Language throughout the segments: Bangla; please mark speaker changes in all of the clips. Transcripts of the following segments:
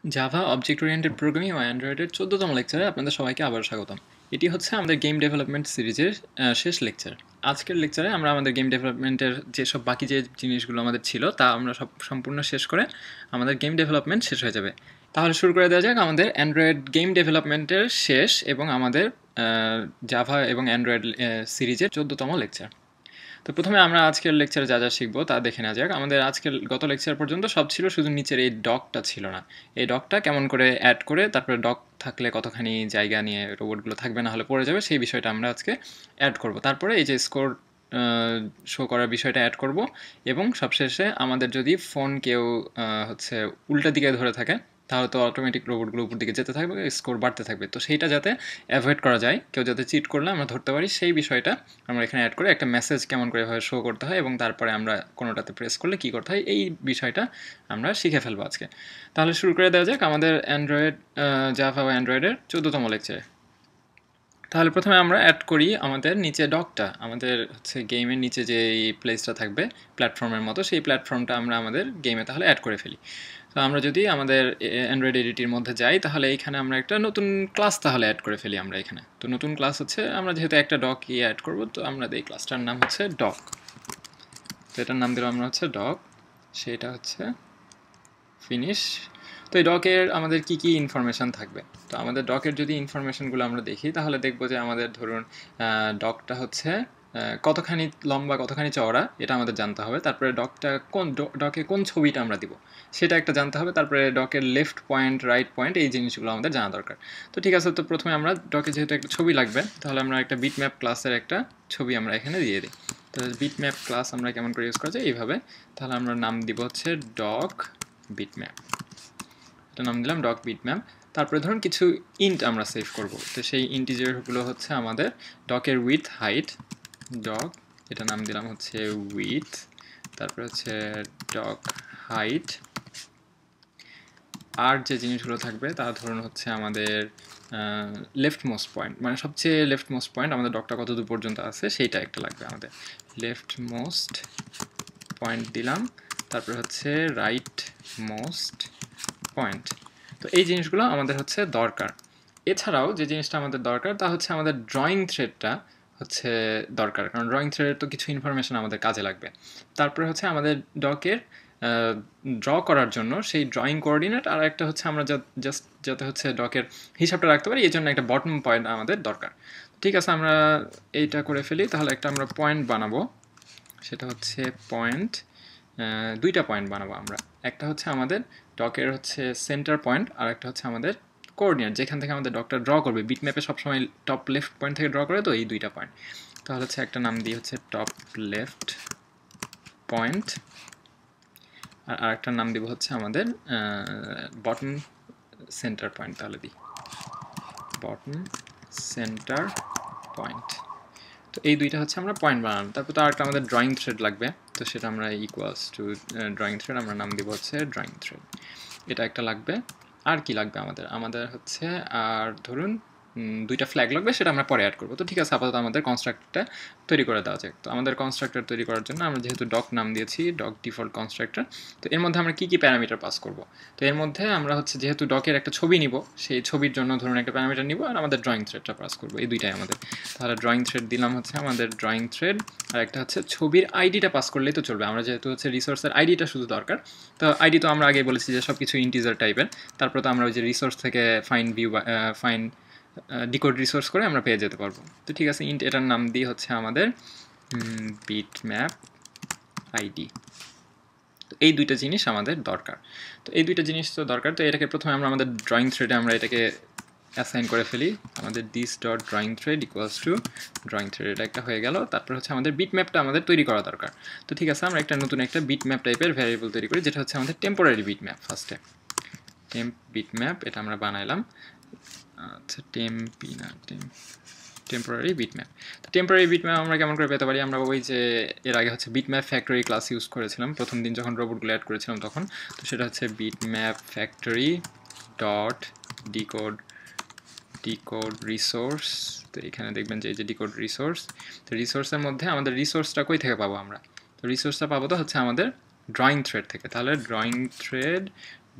Speaker 1: জাভা অবজেক্ট ওরিয়েন্টেড প্রোগ্রামিং ও অ্যান্ড্রয়েডের 14তম লেকচারে আপনাদের সবাইকে আবার স্বাগতম। এটি হচ্ছে আমাদের গেম ডেভেলপমেন্ট সিরিজের শেষ লেকচার। আজকের লেকচারে আমরা আমাদের গেম ডেভেলপমেন্টের যেসব বাকি যে জিনিসগুলো আমাদের ছিল তা আমরা সব সম্পূর্ণ শেষ করে আমাদের গেম ডেভেলপমেন্ট শেষ হয়ে যাবে। তাহলে শুরু করে দেওয়া যাক আমাদের অ্যান্ড্রয়েড গেম ডেভেলপমেন্টের শেষ এবং আমাদের জাভা এবং অ্যান্ড্রয়েড সিরিজের 14তম লেকচার। তো প্রথমে আমরা আজকের লেকচারে যা যা শিখবো তা দেখে নেওয়া যাক। আমাদের আজকের গত লেকচার পর্যন্ত সব ছিল, শুধু নিচের এই ডকটা ছিল না। এই ডকটা কেমন করে অ্যাড করে, তারপরে ডক থাকলে কতখানি জায়গা নিয়ে রোবটগুলো থাকবে, না হলে পড়ে যাবে, সেই বিষয়টা আমরা আজকে অ্যাড করব। তারপরে এই যে স্কোর শো করার বিষয়টা অ্যাড করব, এবং সবশেষে আমাদের যদি ফোন কেউ হচ্ছে উল্টা দিকে ধরে থাকে, তাহলে তো অটোমেটিক রোবটগুলো উপর দিকে যেতে থাকবে, স্কোর বাড়তে থাকবে। তো সেইটা যাতে অ্যাভয়েড করা যায়, কেউ যাতে চিট করলে আমরা ধরতে পারি, সেই বিষয়টা আমরা এখানে অ্যাড করে একটা মেসেজ কেমন করে এভাবে শো করতে হয় এবং তারপরে আমরা কোনোটাতে প্রেস করলে কী করতে হয়, এই বিষয়টা আমরা শিখে ফেলবো আজকে। তাহলে শুরু করে দেওয়া যাক আমাদের অ্যান্ড্রয়েড জাভা ও অ্যান্ড্রয়েডের 14তম লেকচারে। তাহলে প্রথমে আমরা অ্যাড করি আমাদের নিচে ডকটা, আমাদের হচ্ছে গেমের নিচে যে এই প্লেসটা থাকবে প্ল্যাটফর্মের মতো, সেই প্ল্যাটফর্মটা আমরা আমাদের গেমে তাহলে অ্যাড করে ফেলি। তো আমরা যদি আমাদের অ্যান্ড্রয়েড এডিটির মধ্যে যাই, তাহলে এইখানে আমরা একটা নতুন ক্লাস তাহলে অ্যাড করে ফেলি আমরা এখানে। তো নতুন ক্লাস হচ্ছে, আমরা যেহেতু একটা ডক অ্যাড করব, তো আমরা এই ক্লাসটার নাম হচ্ছে ডক। তো এটার নাম দিলাম আমরা হচ্ছে ডক, সেটা হচ্ছে ফিনিশ। তো এই ডকের আমাদের কি কি ইনফরমেশান থাকবে, তো আমাদের ডকের যদি ইনফরমেশনগুলো আমরা দেখি, তাহলে দেখবো যে আমাদের ধরুন ডকটা হচ্ছে কতখানি লম্বা, কতখানি চওড়া, এটা আমাদের জানতে হবে। তারপরে ডকটা ডকে কোন ছবিটা আমরা দিব, সেটা একটা জানতে হবে। তারপরে ডকের লেফট পয়েন্ট, রাইট পয়েন্ট, এই জিনিসগুলো আমাদের জানা দরকার। তো ঠিক আছে, তো প্রথমে আমরা ডকে যেহেতু একটা ছবি লাগবে, তাহলে আমরা একটা বিটম্যাপ ক্লাসের একটা ছবি আমরা এখানে দিয়ে দিই। তো বিটম্যাপ ক্লাস আমরা কেমন করে ইউজ করা যায়, এইভাবে। তাহলে আমরা নাম দিব হচ্ছে ডক বিটম্যাপ, এটা নাম দিলাম ডক বিটম্যাপ। তারপরে ধরুন কিছু ইন্ট আমরা সেভ করব, তো সেই ইন্টিজারগুলো হচ্ছে আমাদের ডকের উইথ হাইট, ডক, এটা নাম দিলাম হচ্ছে উইথ। তারপরে হচ্ছে ডক হাইট। আর যে জিনিসগুলো থাকবে তা ধরুন হচ্ছে আমাদের লেফট মোস্ট পয়েন্ট, মানে সবচেয়ে লেফট মোস্ট পয়েন্ট, আমাদের ডকটা কত দূর পর্যন্ত আছে সেইটা একটা লাগবে আমাদের, লেফট মোস্ট পয়েন্ট দিলাম। তারপরে হচ্ছে রাইট মোস্ট পয়েন্ট। তো এই জিনিসগুলো আমাদের হচ্ছে দরকার। এছাড়াও যে জিনিসটা আমাদের দরকার তা হচ্ছে আমাদের ড্রয়িং থ্রেডটা হচ্ছে দরকার, কারণ ড্রয়িং থ্রেডের তো কিছু ইনফরমেশন আমাদের কাজে লাগবে। তারপরে হচ্ছে আমাদের ডকের ড্র করার জন্য সেই ড্রয়িং কোঅর্ডিনেট, আর একটা হচ্ছে আমরা জাস্ট যাতে হচ্ছে ডকের হিসাবটা রাখতে পারি, এই জন্য একটা বটম পয়েন্ট আমাদের দরকার। ঠিক আছে, আমরা এইটা করে ফেলি। তাহলে একটা আমরা পয়েন্ট বানাবো, সেটা হচ্ছে পয়েন্ট, দুইটা পয়েন্ট বানাবো আমরা। একটা হচ্ছে আমাদের ডকের হচ্ছে সেন্টার পয়েন্ট, আর একটা হচ্ছে আমাদের কোঅর্ডিনেট, যেখান থেকে আমাদের ডকটা ড্র করবে। বিটম্যাপে সবসময় টপ লেফট পয়েন্ট থেকে ড্র করে, তো এই দুইটা পয়েন্ট। তাহলে হচ্ছে একটা নাম দিই হচ্ছে টপ লেফট পয়েন্ট, আর আরেকটার নাম দিব হচ্ছে আমাদের বটম সেন্টার পয়েন্ট। তাহলে দিই বটম সেন্টার পয়েন্ট। তো এই দুইটা হচ্ছে আমরা পয়েন্ট বানালাম। তারপর তো আরেকটা আমাদের ড্রয়িং থ্রেড লাগবে, তো সেটা আমরা ইকুয়ালস টু ড্রয়িং থ্রেড, আমরা নাম দিব হচ্ছে ড্রয়িং থ্রেড, এটা একটা লাগবে। আর কি লাগবে আমাদের, আমাদের হচ্ছে আর ধরুন দুইটা ফ্ল্যাগ লাগবে, সেটা আমরা পরে অ্যাড করবো। তো ঠিক আছে, আপাতত আমাদের কনস্ট্রাক্টরটা তৈরি করে দেওয়া যাক। তো আমাদের কনস্ট্রাক্টর তৈরি করার জন্য আমরা যেহেতু ডক নাম দিয়েছি, ডক ডিফল্ট কনস্ট্রাক্টর, তো এর মধ্যে আমরা কী কী প্যারামিটার পাস করব। তো এর মধ্যে আমরা হচ্ছে যেহেতু ডকের একটা ছবি নিব, সেই ছবির জন্য ধরুন একটা প্যারামিটার নিব, আর আমাদের ড্রয়িং থ্রেডটা পাস করবো, এই দুইটাই আমাদের। তাহলে ড্রয়িং থ্রেড দিলাম হচ্ছে আমাদের ড্রয়িং থ্রেড, আর একটা হচ্ছে ছবির আইডিটা পাস করলেই তো চলবে, আমরা যেহেতু হচ্ছে রিসোর্সের আইডিটা শুধু দরকার। তো আইডি তো আমরা আগে বলেছি যে সব কিছু ইন্টিজার টাইপের। তারপর তো আমরা ওই যে রিসোর্স থেকে ফাইন ডিকোড রিসোর্স করে আমরা পেয়ে যেতে পারবো। তো ঠিক আছে, ইন্ট এটার নাম দিয়ে হচ্ছে আমাদের বিটম্যাপ আইডি। তো এই দুইটা জিনিস আমাদের দরকার। তো এই দুইটা জিনিস তো দরকার, তো এটাকে প্রথমে আমরা আমাদের ড্রয়িং থ্রেডে আমরা এটাকে অ্যাসাইন করে ফেলি, আমাদের this dot drawing thread equals to drawing thread, এটা একটা হয়ে গেল। তারপর হচ্ছে আমাদের বিটম্যাপটা আমাদের তৈরি করা দরকার। তো ঠিক আছে, আমরা একটা নতুন একটা বিটম্যাপ টাইপের ভ্যারিয়েবল তৈরি করি, যেটা হচ্ছে আমাদের টেম্পোরারি বিটম্যাপ। ফার্স্টে টেম্প বিটম্যাপ, এটা আমরা বানাইলাম। আচ্ছা, টেম্পোরারি বিটম্যাপ। তো টেম্পোরারি বিটম্যাপ আমরা কেমন করে পেতে পারি, আমরা ওই যে এর আগে হচ্ছে বিটম্যাপ ফ্যাক্টরি ক্লাস ইউজ করেছিলাম প্রথম দিন যখন রোবটগুলো অ্যাড করেছিলাম তখন। তো সেটা হচ্ছে bitmap factory dot decode resource. তো এখানে দেখবেন যে এই যে ডিকোড রিসোর্স, তো রিসোর্সের মধ্যে আমাদের রিসোর্সটা কই থেকে পাবো আমরা, তো রিসোর্সটা পাবো তো হচ্ছে আমাদের ড্রয়িং থ্রেড থেকে। তাহলে ড্রয়িং থ্রেড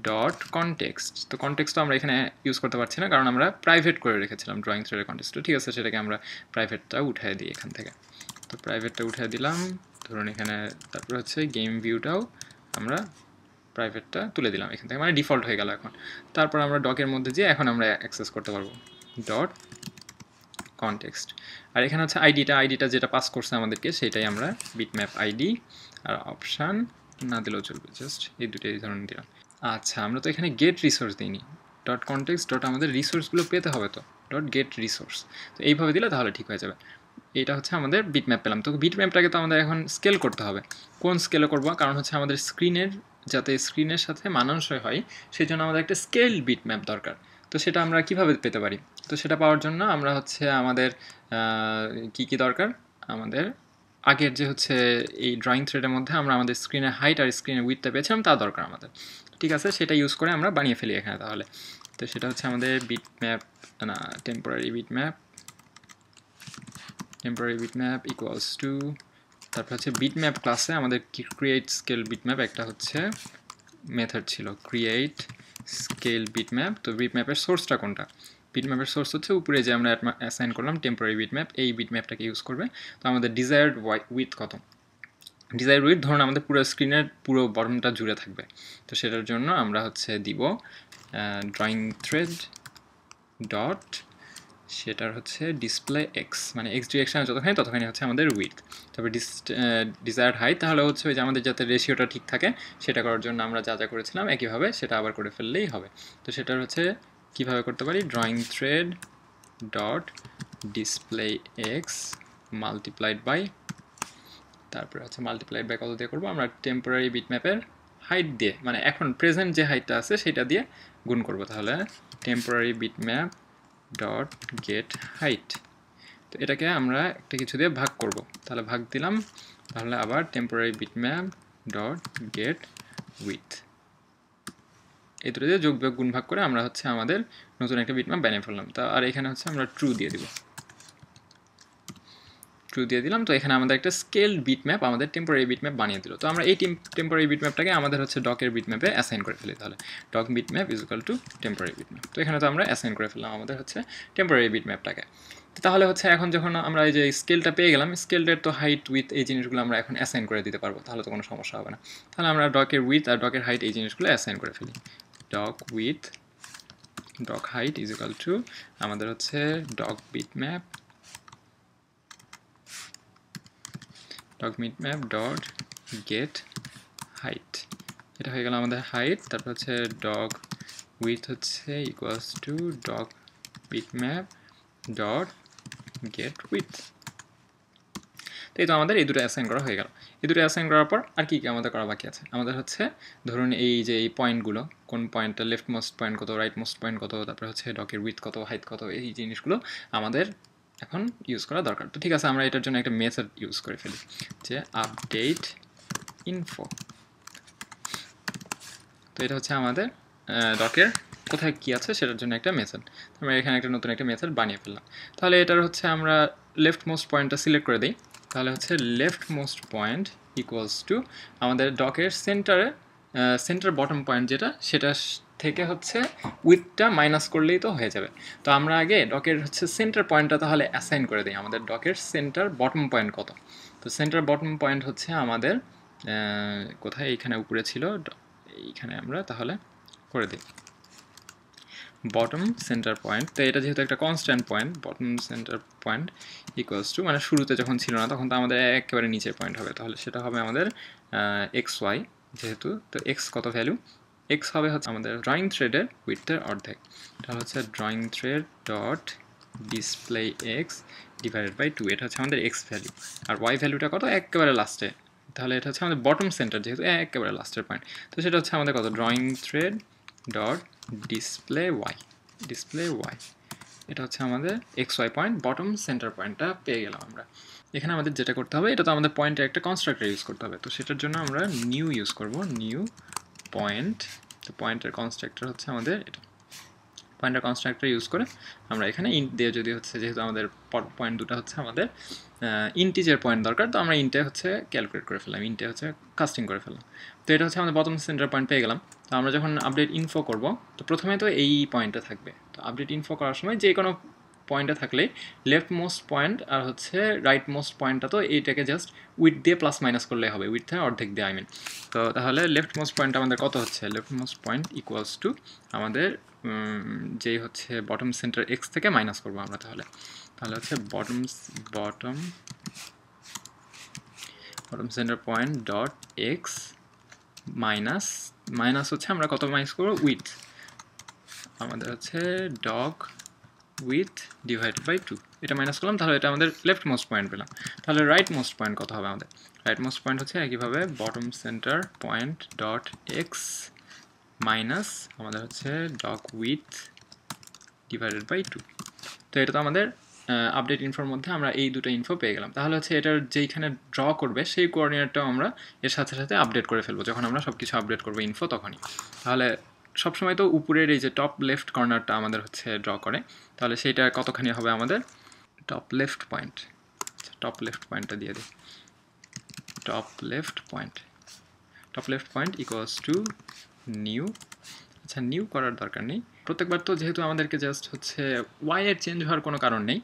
Speaker 1: ডট কনটেক্সট। তো কনটেক্সট তো আমরা এখানে ইউজ করতে পারছি না, কারণ আমরা প্রাইভেট করে রেখেছিলাম ড্রয়িং থ্রেডের কনটেক্সটটা। ঠিক আছে, সেটাকে আমরা প্রাইভেটটা উঠিয়ে দিই এখান থেকে। তো প্রাইভেটটা উঠিয়ে দিলাম, ধরুন এখানে। তারপর হচ্ছে গেম ভিউটাও আমরা প্রাইভেটটা তুলে দিলাম এখান থেকে, মানে ডিফল্ট হয়ে গেল এখন। তারপর আমরা ডকের মধ্যে যেয়ে এখন আমরা অ্যাক্সেস করতে পারবো ডট কনটেক্সট। আর এখানে হচ্ছে আইডিটা যেটা পাস করছে আমাদেরকে সেটাই আমরা বিটম্যাপ আইডি, আর অপশান না দিলেও চলবে, জাস্ট এই দুটোই ধরুন দিলাম। আচ্ছা, আমরা তো এখানে গেট রিসোর্স দিইনি। ডট কনটেক্সট ডট আমাদের রিসোর্সগুলো পেতে হবে, তো ডট গেট রিসোর্স। তো এইভাবে দিলে তাহলে ঠিক হয়ে যাবে। এটা হচ্ছে আমাদের বিটম্যাপ পেলাম। তো বিটম্যাপটাকে তো আমাদের এখন স্কেল করতে হবে। কোন স্কেলে করবো? কারণ হচ্ছে আমাদের স্ক্রিনের, যাতে স্ক্রিনের সাথে মানানসই হয় সেই জন্য আমাদের একটা স্কেল বিটম্যাপ দরকার। তো সেটা আমরা কিভাবে পেতে পারি? তো সেটা পাওয়ার জন্য আমরা হচ্ছে আমাদের কি দরকার, আমাদের আগের যে হচ্ছে এই ড্রয়িং থ্রেডের মধ্যে আমরা আমাদের স্ক্রিনের হাইট আর স্ক্রিনের উইডথটা পেয়েছিলাম, তা দরকার আমাদের। ঠিক আছে, সেটা ইউজ করে আমরা বানিয়ে ফেলি এখানে তাহলে। তো সেটা হচ্ছে আমাদের বিটম্যাপ, না টেম্পোরারি বিটম্যাপ ইকুয়ালস টু, তারপর হচ্ছে বিটম্যাপ ক্লাসে আমাদের ক্রিয়েট স্কেল বিটম্যাপ একটা হচ্ছে মেথড ছিল, ক্রিয়েট স্কেল বিটম্যাপ। তো বিটম্যাপের সোর্সটা কোনটা? বিটম্যাপের সোর্স হচ্ছে উপরে যে আমরা অ্যাসাইন করলাম টেম্পোরারি বিটম্যাপ, এই বিটম্যাপটাকে ইউজ করবে। তো আমাদের ডিজায়ার্ড উইথ কত? ডিজায়ার্ড উইথ ধরুন আমাদের পুরো স্ক্রিনের পুরো বটমটা জুড়ে থাকবে। তো সেটার জন্য আমরা হচ্ছে দিব ড্রয়িং থ্রেড ডট, সেটার হচ্ছে ডিসপ্লে এক্স, মানে এক্স ডিরেকশানে যতখানি ততখানি হচ্ছে আমাদের উইথ। তারপরে ডিজায়ার্ড হাইট, তাহলে হচ্ছে ওই যে আমাদের যাতে রেশিওটা ঠিক থাকে সেটা করার জন্য আমরা যা যা করেছিলাম একইভাবে সেটা আবার করে ফেললেই হবে। তো সেটার হচ্ছে কীভাবে করতে পারি, drawing thread dot display X multiplied by, তারপরে হচ্ছে মাল্টিপ্লাইড বাই কত দিয়ে করবো আমরা, টেম্পোরারি বিটম্যাপের হাইট দিয়ে, মানে এখন প্রেজেন্ট যে হাইটটা আছে সেটা দিয়ে গুণ করবো। তাহলে temporary bitmap dot get height. তো এটাকে আমরা একটা কিছু দিয়ে ভাগ করব, তাহলে ভাগ দিলাম। তাহলে আবার temporary bitmap dot get with, এই দুটো দিয়ে যোগ বিয়োগ গুণ ভাগ করে আমরা হচ্ছে আমাদের নতুন একটা বিটম্যাপ বানিয়ে ফেললাম। তা আর এখানে হচ্ছে আমরা ট্রু দিয়ে দিব, ট্রু দিয়ে দিলাম। তো এখানে আমাদের একটা স্কেল বিটম্যাপ আমাদের টেম্পোরারি বিটম্যাপ বানিয়ে দিল। তো আমরা এই টেম্পোরারি বিটম্যাপটাকে আমাদের হচ্ছে ডকের বিটম্যাপে অ্যাসাইন করে ফেলি। তাহলে dog bitmap is equal to temporary bitmap. তো এখানে তো আমরা অ্যাসাইন করে ফেললাম আমাদের হচ্ছে টেম্পোরারি বিটম্যাপটাকে। তাহলে হচ্ছে এখন যখন আমরা এই যে স্কেলটা পেয়ে গেলাম, স্কেলটার তো হাইট উইথ এই জিনিসগুলো আমরা এখন অ্যাসাইন করে দিতে পারবো, তাহলে তো কোনো সমস্যা হবে না। তাহলে আমরা ডকের উইথ আর ডকের হাইট এই জিনিসগুলো অ্যাসাইন করে ফেলি। Dog width dog height is equal to আমাদের হচ্ছে dog bitmap dog bitmap dot get height. এটা হয়ে গেল আমাদের হাইট। তারপর হচ্ছে ডগ উইথ হচ্ছে equals to dog bitmap dot get width. তো এই তো আমাদের এই দুটো অ্যাসাইন করা হয়ে গেল। এই দুটো অ্যাসাইন করার পর আর কি কি আমাদের করা বাকি আছে? আমাদের হচ্ছে ধরুন এই যে এই পয়েন্টগুলো, কোন পয়েন্টটা লেফট মোস্ট পয়েন্ট কত, রাইট মোস্ট পয়েন্ট কত, তারপরে হচ্ছে ডকের উইথ কত, হাইট কত, এই জিনিসগুলো আমাদের এখন ইউজ করা দরকার। তো ঠিক আছে, আমরা এটার জন্য একটা মেথড ইউজ করে ফেলি, যে আপডেট ইনফো। তো এটা হচ্ছে আমাদের ডকের কোথায় কী আছে সেটার জন্য একটা মেথড। আমরা এখানে একটা নতুন একটা মেথড বানিয়ে ফেললাম। তাহলে এটার হচ্ছে আমরা লেফট মোস্ট পয়েন্টটা সিলেক্ট করে দিই। তাহলে হচ্ছে left most point equals to আমাদের ডকের সেন্টার বটম পয়েন্ট যেটা, সেটা থেকে হচ্ছে উইথটা মাইনাস করলেই তো হয়ে যাবে। তো আমরা আগে ডকের হচ্ছে সেন্টার পয়েন্টটা তাহলে অ্যাসাইন করে দিই, আমাদের ডকের সেন্টার বটম পয়েন্ট কত। তো সেন্টার বটম পয়েন্ট হচ্ছে আমাদের কোথায়, এইখানে উপরে ছিল, এইখানে আমরা তাহলে করে দিই বটম সেন্টার পয়েন্ট। তো এটা যেহেতু একটা constant point, bottom centre point equals to, মানে শুরুতে যখন ছিল না তখন তো আমাদের একেবারে নিচের পয়েন্ট হবে, তাহলে সেটা হবে আমাদের এক্স ওয়াই যেহেতু। তো এক্স কত ভ্যালু, এক্স হবে হচ্ছে আমাদের ড্রয়িং থ্রেডের উইথের অর্ধেক। এটা হচ্ছে drawing thread dot display X divided by 2, এটা হচ্ছে আমাদের এক্স ভ্যালু। আর ওয়াই ভ্যালুটা কত, একেবারে লাস্টে। তাহলে এটা হচ্ছে আমাদের বটম সেন্টার যেহেতু একেবারে লাস্টের পয়েন্ট। তো সেটা হচ্ছে আমাদের কত, drawing thread dot display Y, এটা হচ্ছে আমাদের X Y point, bottom centre পয়েন্টটা পেয়ে গেলাম আমরা। এখানে আমাদের যেটা করতে হবে, এটা তো আমাদের পয়েন্টের একটা কনস্ট্রাক্টর ইউজ করতে হবে। তো সেটার জন্য আমরা নিউ ইউজ করব, নিউ পয়েন্ট। তো পয়েন্টের কনস্ট্রাক্টর হচ্ছে আমাদের এটা, পয়েন্টের কনস্ট্রাক্টর ইউজ করে আমরা এখানে ইন্ট দিয়ে, যদি হচ্ছে যেহেতু আমাদের পয়েন্ট দুটো হচ্ছে আমাদের ইন্টিজার পয়েন্ট দরকার, তো আমরা ইন্টে হচ্ছে ক্যালকুলেট করে ফেললাম, ইন্টে হচ্ছে কাস্টিং করে ফেললাম। তো এটা হচ্ছে আমাদের বটম সেন্টার পয়েন্ট পেয়ে গেলাম। তো আমরা যখন আপডেট ইনফো করব তো প্রথমে তো এই পয়েন্টটা থাকবে, তো আপডেট ইনফো করার সময় যে কোনো পয়েন্টে থাকলে লেফট মোস্ট পয়েন্ট আর হচ্ছে রাইট মোস্ট পয়েন্টটা তো এইটাকে জাস্ট উইথ দিয়ে প্লাস মাইনাস করলে হবে, উইথে অর্ধেক দিয়ে তো তাহলে লেফট মোস্ট পয়েন্ট আমাদের কত হচ্ছে, left most point equals to আমাদের যেই হচ্ছে বটম সেন্টার এক্স থেকে মাইনাস করবো আমরা, তাহলে হচ্ছে bottom centre point dot x minus হচ্ছে আমরা কত মাইনাস করবো, উইথ আমাদের হচ্ছে ডগ উইথ ডিভাইডেড বাই 2, এটা মাইনাস করলাম, তাহলে এটা আমাদের লেফট মোস্ট পয়েন্ট পেলাম। তাহলে রাইট মোস্ট পয়েন্ট কত হবে আমাদের, রাইট মোস্ট পয়েন্ট হচ্ছে একইভাবে bottom centre point dot x minus আমাদের হচ্ছে ডগ উইথ ডিভাইডেড বাই 2। তো এটা তো আমাদের আপডেট ইনফোর মধ্যে আমরা এই দুটো ইনফো পেয়ে গেলাম। তাহলে হচ্ছে এটার যেইখানে ড্র করবে সেই কোঅর্ডিনেটটাও আমরা এর সাথে সাথে আপডেট করে ফেলবো যখন আমরা সব কিছু আপডেট করবো ইনফো তখনই। তাহলে সবসময় তো উপরের এই যে টপ লেফট কর্নারটা আমাদের হচ্ছে ড্র করে, তাহলে সেইটা কতখানি হবে আমাদের টপ লেফট পয়েন্টটা দিয়ে দিই, top left point equals to new. আচ্ছা, নিউ করার দরকার নেই, প্রত্যেকবার তো যেহেতু আমাদেরকে জাস্ট হচ্ছে ওয়াই এর চেঞ্জ হওয়ার কোনো কারণ নেই,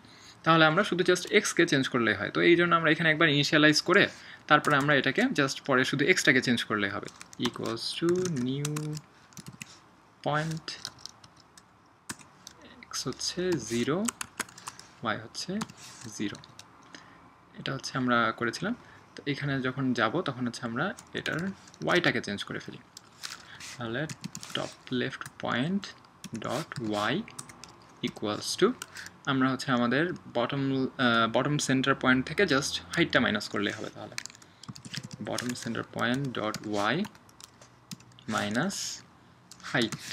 Speaker 1: তাহলে আমরা শুধু জাস্ট এক্সকে চেঞ্জ করলেই হয়। তো এই জন্য আমরা এখানে একবার ইনিশিয়ালাইজ করে তারপরে আমরা এটাকে জাস্ট পরে শুধু এক্সটাকে চেঞ্জ করলেই হবে, equals to new point x হচ্ছে 0, ওয়াই হচ্ছে 0, এটা হচ্ছে আমরা করেছিলাম। তো এখানে যখন যাব তখন হচ্ছে আমরা এটার ওয়াইটাকে চেঞ্জ করে ফেলি, তাহলে top left point dot Y equals to আমরা হচ্ছে আমাদের বটম সেন্টার পয়েন্ট থেকে জাস্ট হাইটটা মাইনাস করলেই হবে, তাহলে bottom centre point dot Y minus height.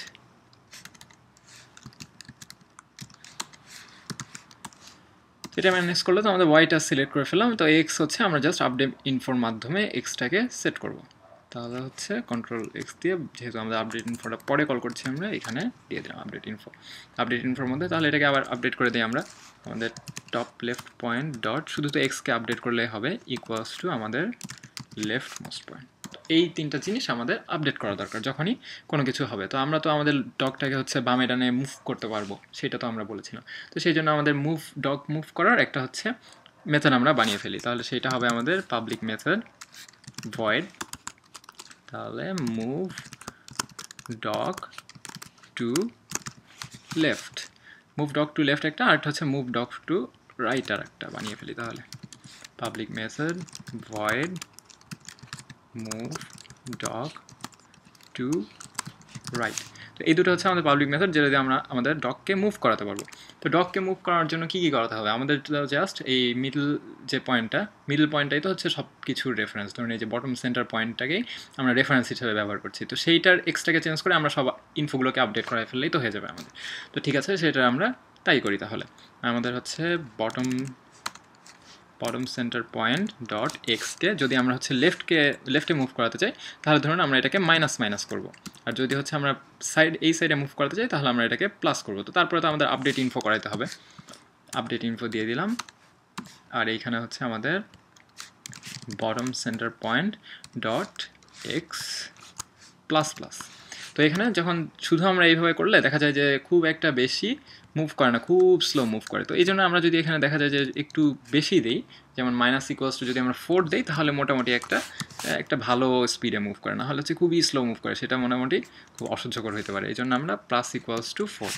Speaker 1: এটা মাইনাস করলে তো আমাদের ওয়াইটা সিলেক্ট করে ফেললাম, তো এক্স হচ্ছে আমরা জাস্ট আপডেট ইনফোর মাধ্যমে এক্সটাকে সেট করব। তাহলে হচ্ছে কন্ট্রোল এক্স দিয়ে, যেহেতু আমরা আপডেট ইনফোটা পরে কল করছি, আমরা এখানে দিয়ে দিলাম আপডেট ইনফোর মধ্যে। তাহলে এটাকে আবার আপডেট করে দিই আমরা, আমাদের টপ লেফট পয়েন্ট ডট শুধু তো এক্সকে আপডেট করলে হবে ইকুয়ালস টু আমাদের লেফট মোস্ট পয়েন্ট। এই তিনটা জিনিস আমাদের আপডেট করা দরকার যখনই কোনো কিছু হবে। তো আমরা তো আমাদের ডগটাকে হচ্ছে বামে ডানে মুভ করতে পারবো, সেটা তো আমরা বলেছিলাম। তো সেই জন্য আমাদের ডগ মুভ করার একটা হচ্ছে মেথড আমরা বানিয়ে ফেলি, তাহলে সেটা হবে আমাদের পাবলিক মেথড ভয়েড, তাহলে মুভ ডগ টু লেফট একটা, আর হচ্ছে মুভ ডগ টু রাইট আর একটা বানিয়ে ফেলি, তাহলে public method void move dog to right. তো এই দুটো হচ্ছে আমাদের পাবলিক মেথড, যেটা দিয়ে আমরা আমাদের ডগকে মুভ করাতে পারবো। তো ডগকে মুভ করার জন্য কী করাতে হবে, আমাদের জাস্ট এই মিডল পয়েন্টটাই তো হচ্ছে সব কিছুর রেফারেন্স। ধরুন এই যে বটম সেন্টার পয়েন্টটাকেই আমরা রেফারেন্স হিসেবে ব্যবহার করছি, তো সেইটার এক্সটাকে চেঞ্জ করে আমরা সব ইনফোগুলোকে আপডেট করাই ফেললেই তো হয়ে যাবে আমাদের। তো ঠিক আছে, সেটা আমরা তাই করি। তাহলে আমাদের হচ্ছে বটম সেন্টার পয়েন্ট ডট এক্সকে যদি আমরা হচ্ছে লেফটে মুভ করাতে চাই, তাহলে ধরুন আমরা এটাকে মাইনাস করব, আর যদি হচ্ছে আমরা এই সাইডে মুভ করাতে চাই তাহলে আমরা এটাকে প্লাস করব। তো তারপরে তো আমাদের আপডেট ইনফো করাইতে হবে, আপডেট ইনফো দিয়ে দিলাম, আর এইখানে হচ্ছে আমাদের bottom centre point dot x plus. তো এখানে যখন শুধু আমরা এইভাবে করলে দেখা যায় যে খুব একটা বেশি মুভ করে না, খুব স্লো মুভ করে। তো এই জন্য আমরা যদি এখানে দেখা যায় যে একটু বেশি দিই, যেমন মাইনাস ইকুয়ালস টু যদি আমরা 4 দিই, তাহলে মোটামুটি একটা ভালো স্পিডে মুভ করে, না হলে হচ্ছে খুবই স্লো মুভ করে, সেটা মোটামুটি খুব অসহ্যকর হতে পারে। এই জন্য আমরা plus equals to 4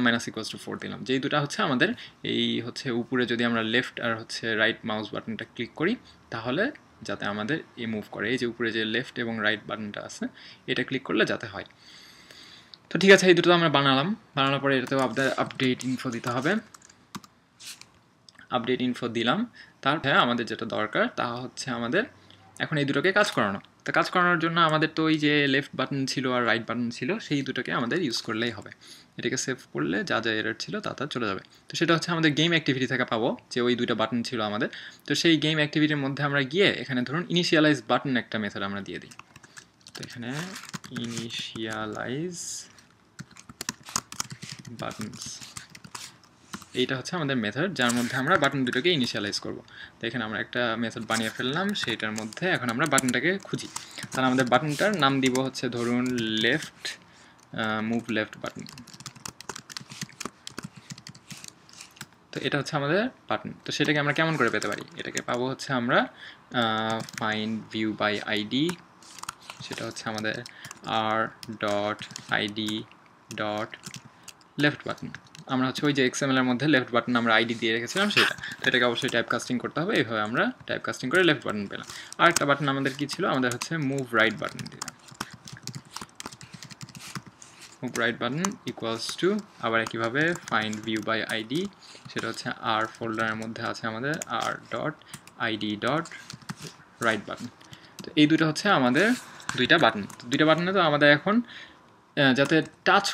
Speaker 1: minus equals to 4 দিলাম। যেই দুটো হচ্ছে আমাদের এই হচ্ছে উপরে যদি আমরা লেফট আর হচ্ছে রাইট মাউস বাটনটা ক্লিক করি, তাহলে যাতে আমাদের মুভ করে, এই যে উপরে যে লেফট এবং রাইট বাটনটা আছে এটা ক্লিক করলে যাতে হয়। তো ঠিক আছে, এই দুটো আমরা বানানোর পরে এটাতেও আপডেট ইনফো দিতে হবে, আপডেট ইনফো দিলাম। তারপরে আমাদের যেটা দরকার তা হচ্ছে আমাদের এখন এই দুটোকে কাজ করানো। তো কাজ করানোর জন্য আমাদের তো ওই যে লেফট বাটন ছিল আর রাইট বাটন ছিল, সেই দুটোকে আমাদের ইউজ করলেই হবে। এটাকে সেভ করলে যা এরর ছিল তা চলে যাবে। তো সেটা হচ্ছে আমাদের গেম অ্যাক্টিভিটি থেকে পাবো, যে ওই দুটো বাটন ছিল আমাদের। তো সেই গেম অ্যাক্টিভিটির মধ্যে আমরা গিয়ে এখানে ধরুন ইনিশিয়ালাইজ বাটন একটা মেথড আমরা দিয়ে দিই। তো এখানে ইনিশিয়ালাইজ বাটনস, এইটা হচ্ছে আমাদের মেথড যার মধ্যে আমরা বাটন দুটোকে ইনিশিয়ালাইজ করব। তো এখানে আমরা একটা মেথড বানিয়ে ফেললাম, সেইটার মধ্যে এখন আমরা বাটনটাকে খুঁজি। তাহলে আমাদের বাটনটার নাম দিব হচ্ছে ধরুন লেফট মুভ লেফট বাটন। তো এটা হচ্ছে আমাদের বাটন। তো সেটাকে আমরা কেমন করে পেতে পারি? এটাকে পাবো হচ্ছে আমরা ফাইন্ড ভিউ বাই আইডি, সেটা হচ্ছে আমাদের r.id.left বাটন। আমরা হচ্ছে ওই যে XML এর মধ্যে লেফট বাটন আমরা আইডি দিয়ে রেখেছিলাম সেটা। তো এটাকে অবশ্যই টাইপ কাস্টিং করতে হবে, এইভাবে আমরা টাইপ কাস্টিং করে লেফট বাটন পেলাম। আর একটা বাটন আমাদের কি ছিল? আমাদের হচ্ছে মুভ রাইট বাটন দিলাম। Move right button equals to আবার একইভাবে ফাইন্ড ভিউ বাই আইডি, সেটা হচ্ছে আর ফোল্ডারের মধ্যে আছে আমাদের r.id.right বাটন। তো এই দুটো হচ্ছে আমাদের দুইটা বাটন। দুইটা বাটনে তো আমাদের এখন যাতে টাচ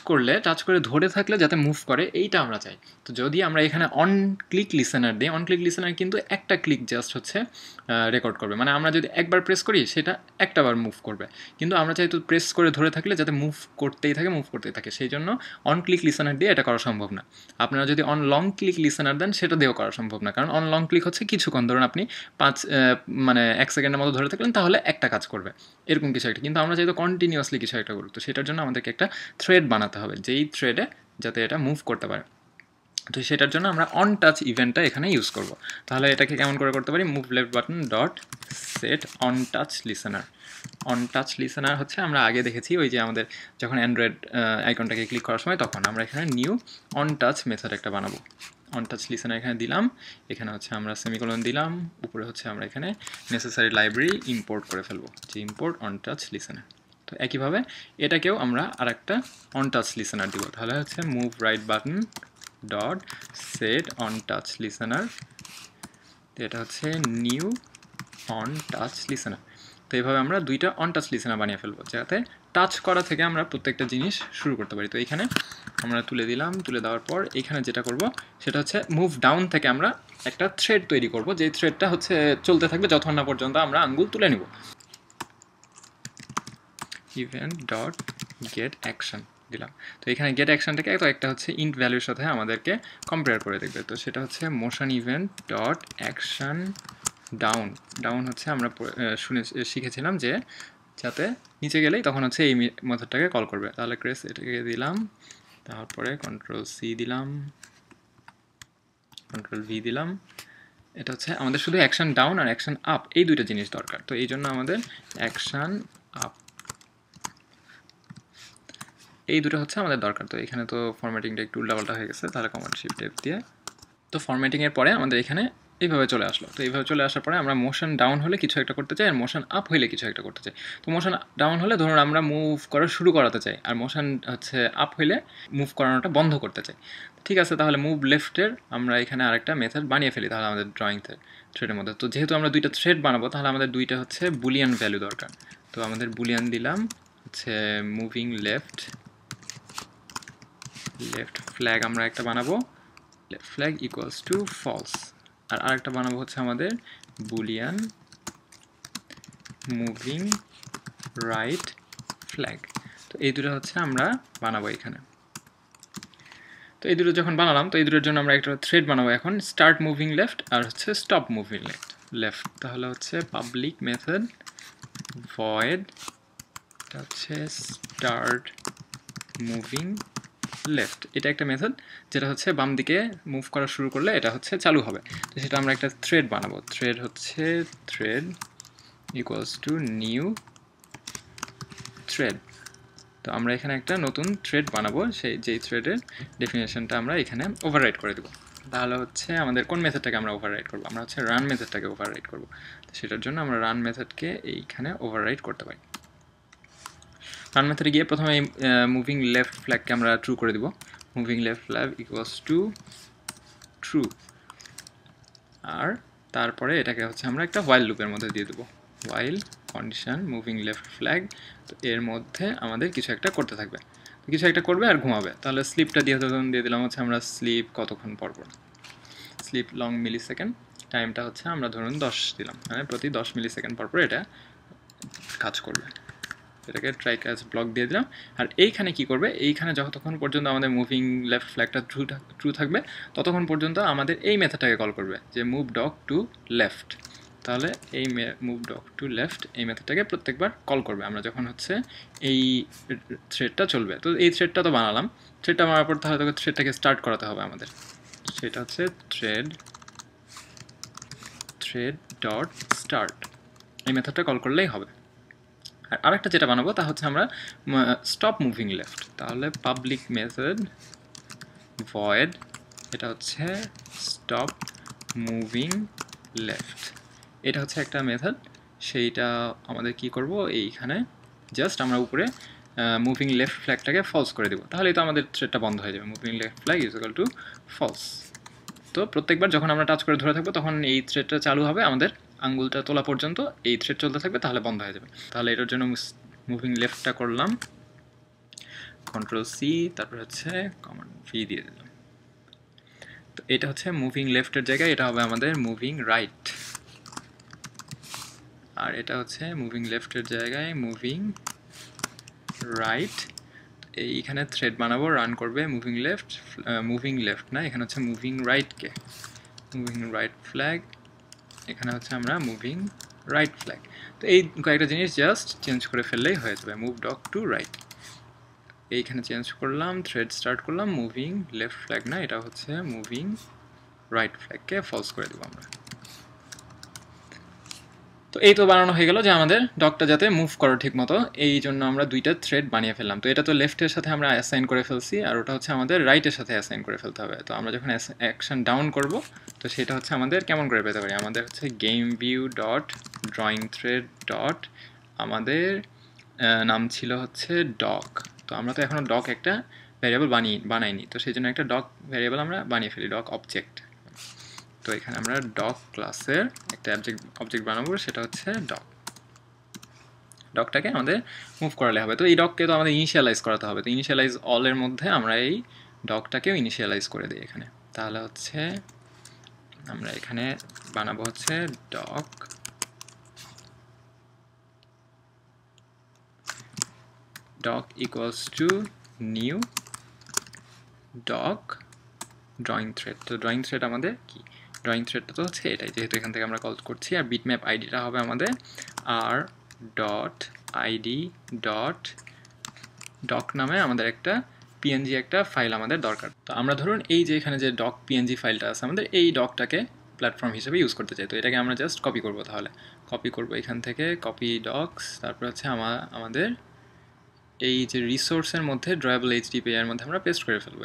Speaker 1: করে ধরে থাকলে যাতে মুভ করে এইটা আমরা চাই। তো যদি আমরা এখানে অন ক্লিক লিসেনার দিই, অন ক্লিক লিসেনার কিন্তু একটা ক্লিক জাস্ট হচ্ছে রেকর্ড করবে, মানে আমরা যদি একবার প্রেস করি সেটা একটা বার মুভ করবে। কিন্তু আমরা চাই তো প্রেস করে ধরে থাকলে যাতে মুভ করতেই থাকে, সেই জন্য অন ক্লিক লিসেনার দিয়ে এটা করা সম্ভব না। আপনারা যদি অন লং ক্লিক লিসেনার দেন সেটা দিয়েও করা সম্ভব না, কারণ অন লং ক্লিক হচ্ছে কিছুক্ষণ, ধরুন আপনি 1 সেকেন্ডের মতো ধরে থাকলেন তাহলে একটা কাজ করবে, এরকম কিছু একটা। কিন্তু আমরা চাই তো কন্টিনিউয়াসলি কিছু একটা করুক, তো সেটার জন্য আমাদেরকে একটা থ্রেড বানাতে হবে যেই থ্রেডে যাতে এটা মুভ করতে পারে। তো সেটার জন্য আমরা অন টাচ ইভেন্টটা এখানে ইউজ করব। তাহলে এটাকে কেমন করে করতে পারি? Move left button dot set on touch listener. On touch listener হচ্ছে আমরা আগে দেখেছি ওই যে আমাদের যখন অ্যান্ড্রয়েড আইকনটাকে ক্লিক করার সময়, তখন আমরা এখানে নিউ অন টাচ মেথড একটা বানাবো। অন টাচ লিসেনার এখানে দিলাম, এখানে হচ্ছে আমরা সেমিকোলন দিলাম, উপরে হচ্ছে আমরা এখানে নেসেসারি লাইব্রেরি ইম্পোর্ট করে ফেলবো, যে ইম্পোর্ট অন টাচ লিসেনার। তো একইভাবে এটাকেও আমরা আরেকটা অন টাচ লিসেনার দিব। তাহলে হচ্ছে move right button dot set on touch listener, এটা হচ্ছে নিউ অন টাচ লিসেনার। তো এইভাবে আমরা দুইটা অন টাচ লিসেনার বানিয়ে ফেলবো, যাতে টাচ করা থেকে আমরা প্রত্যেকটা জিনিস শুরু করতে পারি। তো এইখানে আমরা তুলে দিলাম, তুলে দেওয়ার পর এখানে যেটা করব সেটা হচ্ছে মুভ ডাউন থেকে আমরা একটা থ্রেড তৈরি করব, যে থ্রেডটা হচ্ছে চলতে থাকবে যতক্ষণ না পর্যন্ত আমরা আঙ্গুল তুলে নিব। ইভেন্ট ডট গেট অ্যাকশন দিলাম। তো এখানে গেট অ্যাকশনটাকে তো একটা হচ্ছে ইন্ট ভ্যালুর সাথে আমাদেরকে কম্পেয়ার করে দেখবে। তো সেটা হচ্ছে motion event dot action down হচ্ছে আমরা শিখেছিলাম যে যাতে নিচে গেলেই তখন হচ্ছে এই মেথডটাকে কল করবে। তাহলে ক্রেস এটাকে দিলাম, তারপরে কন্ট্রোল-C দিলাম, কন্ট্রোল-V দিলাম। এটা হচ্ছে আমাদের শুধু অ্যাকশন ডাউন আর অ্যাকশন আপ এই দুইটা জিনিস দরকার। তো এই জন্য আমাদের অ্যাকশন আপ এই দুটো হচ্ছে আমাদের দরকার। তো এখানে তো ফরম্যাটিংটা একটু উল্টাপাল্টা হয়ে গেছে, তাহলে কমান্ড-Shift-F দিয়ে তো ফরম্যাটিংয়ের পরে আমাদের এখানে এইভাবে চলে আসলো। তো এইভাবে চলে আসার পরে আমরা মোশন ডাউন হলে কিছু একটা করতে চাই, আর মোশন আপ হলে কিছু একটা করতে চাই। তো মোশন ডাউন হলে ধরুন আমরা মুভ করা শুরু করাতে চাই, আর মোশন হচ্ছে আপ হইলে মুভ করানোটা বন্ধ করতে চাই। ঠিক আছে, তাহলে মুভ লেফটের আমরা এখানে আরেকটা মেথড বানিয়ে ফেলি তাহলে আমাদের ড্রয়িং থ্রেডের মধ্যে। তো যেহেতু আমরা দুইটা থ্রেড বানাবো, তাহলে আমাদের দুইটা হচ্ছে বুলিয়ান ভ্যালু দরকার। তো আমাদের বুলিয়ান দিলাম হচ্ছে মুভিং লেফট ফ্ল্যাগ আমরা একটা বানাবো, left flag equals to false. আর আরেকটা বানাবো হচ্ছে আমাদের বুলিয়ান মুভিং রাইট ফ্ল্যাগ। তো এই দুটো হচ্ছে আমরা বানাবো এখানে। তো এই দুটো যখন বানালাম, তো এই দুটোর জন্য আমরা একটা থ্রেড বানাবো এখন, স্টার্ট মুভিং লেফট আর হচ্ছে স্টপ মুভিং লেফট। তাহলে হচ্ছে পাবলিক মেথড ভয়েড হচ্ছে স্টার্ট মুভিং লেফট, এটা একটা মেথড যেটা হচ্ছে বাম দিকে মুভ করা শুরু করলে এটা হচ্ছে চালু হবে। তো সেটা আমরা একটা থ্রেড বানাবো। থ্রেড হচ্ছে thread equals to new thread. তো আমরা এখানে একটা নতুন থ্রেড বানাবো, যেই থ্রেডের ডেফিনেশনটা আমরা এখানে ওভাররাইট করে দেবো। তাহলে হচ্ছে আমাদের কোন মেথডটাকে আমরা ওভাররাইট করবো? আমরা হচ্ছে রান মেথডটাকে ওভাররাইট করবো। তো সেটার জন্য আমরা রান মেথডকে এইখানে ওভাররাইট করতে পারি। রান মেথডে গিয়ে প্রথমে মুভিং লেফট ফ্ল্যাগকে আমরা ট্রু করে দিব। Moving left flag equals to true, আর তারপরে এটাকে হচ্ছে আমরা একটা হোয়াইল লুপের মধ্যে দিয়ে দেবো, while condition moving left flag. তো এর মধ্যে আমাদের কিছু একটা করতে থাকবে, কিছু একটা করবে আর ঘুমাবে। তাহলে স্লিপটা দিয়ে দিলাম হচ্ছে আমরা স্লিপ কতক্ষণ পর পর, স্লিপ লং মিলি সেকেন্ড। টাইমটা হচ্ছে আমরা ধরুন 10 দিলাম, মানে প্রতি 10 মিলি সেকেন্ড পর পর এটা কাজ করবে। এটাকে ট্রাই ক্যাচ ব্লক দিয়ে দিলাম। আর এইখানে কি করবে, এইখানে যতক্ষণ পর্যন্ত আমাদের মুভিং লেফট ফ্ল্যাগটা ট্রু থাকবে ততক্ষণ পর্যন্ত আমাদের এই মেথডটাকে কল করবে যে মুভ ডগ টু লেফট। তাহলে এই মুভ ডগ টু লেফট এই মেথডটাকে প্রত্যেকবার কল করবে আমরা যখন হচ্ছে এই থ্রেডটা চলবে। তো এই থ্রেডটা তো বানালাম, থ্রেডটা বানার পর তাহলে তোকে থ্রেডটাকে স্টার্ট করাতে হবে আমাদের। সেটা হচ্ছে থ্রেড ডট স্টার্ট, এই মেথডটা কল করলেই হবে। আর আরেকটা যেটা বানাবো তা হচ্ছে আমরা স্টপ মুভিং লেফট। তাহলে পাবলিক মেথড ভয়েড, এটা হচ্ছে স্টপ মুভিং লেফট, এটা হচ্ছে একটা মেথড। সেইটা আমাদের কি করব, এইখানে জাস্ট আমরা উপরে মুভিং লেফট ফ্ল্যাগটাকে ফলস করে দেবো, তাহলেই তো আমাদের থ্রেডটা বন্ধ হয়ে যাবে। Moving left flag is equal to false. তো প্রত্যেকবার যখন আমরা টাচ করে ধরে থাকবো তখন এই থ্রেডটা চালু হবে, আমাদের আঙ্গুলটা তোলা পর্যন্ত এই থ্রেড চলতে থাকবে, তাহলে বন্ধ হয়ে যাবে। তাহলে এটার জন্য মুভিং লেফটটা করলাম, কন্ট্রোল সি, তারপর হচ্ছে কমান্ড ভি দিয়ে দিলাম। তো এটা হচ্ছে মুভিং লেফটের জায়গায় এটা হবে আমাদের মুভিং রাইট, আর এটা হচ্ছে মুভিং লেফটের জায়গায় মুভিং রাইট। এইখানে থ্রেড বানাবো, রান করবে মুভিং লেফট না, এখানে হচ্ছে মুভিং রাইটকে মুভিং রাইট ফ্ল্যাগ, এখানে হচ্ছে আমরা মুভিং রাইট ফ্ল্যাগ। তো এই কয়েকটা জিনিস জাস্ট চেঞ্জ করে ফেললেই হয়ে যাবে। মুভ ডগ টু রাইট এইখানে চেঞ্জ করলাম, থ্রেড স্টার্ট করলাম, মুভিং লেফট ফ্ল্যাগ না, এটা হচ্ছে মুভিং রাইট ফ্ল্যাগকে ফলস করে দেবো আমরা। তো এই তো বানানো হয়ে গেল যে আমাদের ডগটা যাতে মুভ করো ঠিক মতো, এই জন্য আমরা দুইটা থ্রেড বানিয়ে ফেললাম। তো এটা তো লেফটের সাথে আমরা অ্যাসাইন করে ফেলছি, আর ওটা হচ্ছে আমাদের রাইটের সাথে অ্যাসাইন করে ফেলতে হবে। তো আমরা যখন অ্যাকশন ডাউন করব তো সেটা হচ্ছে আমাদের কেমন করে পেতে পারি, আমাদের হচ্ছে game view dot drawing thread dot আমাদের নাম ছিল হচ্ছে ডগ। তো আমরা তো এখনও ডগ একটা ভ্যারিয়েবল বানাইনি, তো সেই জন্য একটা ডগ ভ্যারিয়েবল আমরা বানিয়ে ফেলি, ডগ অবজেক্ট। তো এখানে আমরা ডগ ক্লাসের একটা অবজেক্ট বানাবো, সেটা হচ্ছে ডগটাকে আমাদের মুভ করালে হবে। তো এই ডগকে তো আমাদের ইনিশিয়ালাইজ করাতে হবে, তো ইনিশিয়ালাইজ অলের মধ্যে আমরা এই ডগটাকেও ইনিশিয়ালাইজ করে দিই এখানে। তাহলে হচ্ছে আমরা এখানে বানাবো হচ্ছে dog equals to new dog drawing thread. তো ড্রয়িং থ্রেড আমাদের কি, ড্রয়িং থ্রেডটা তো হচ্ছে এটাই, যেহেতু এখান থেকে আমরা কল করছি। আর বিটম্যাপ আইডিটা হবে আমাদের R dot ID dot dog নামে আমাদের একটা পিএনজি একটা ফাইল আমাদের দরকার। তো আমরা ধরুন এই যে এখানে যে ডক পিএনজি ফাইলটা আছে আমাদের, এই ডকটাকে প্ল্যাটফর্ম হিসেবে ইউজ করতে চাই। তো এটাকে আমরা জাস্ট কপি করব, তাহলে কপি করব এখান থেকে, কপি ডক্স, তারপর হচ্ছে আমাদের এই যে রিসোর্সের মধ্যে ড্রয়েবল এইচডিপি এর মধ্যে আমরা পেস্ট করে ফেলবো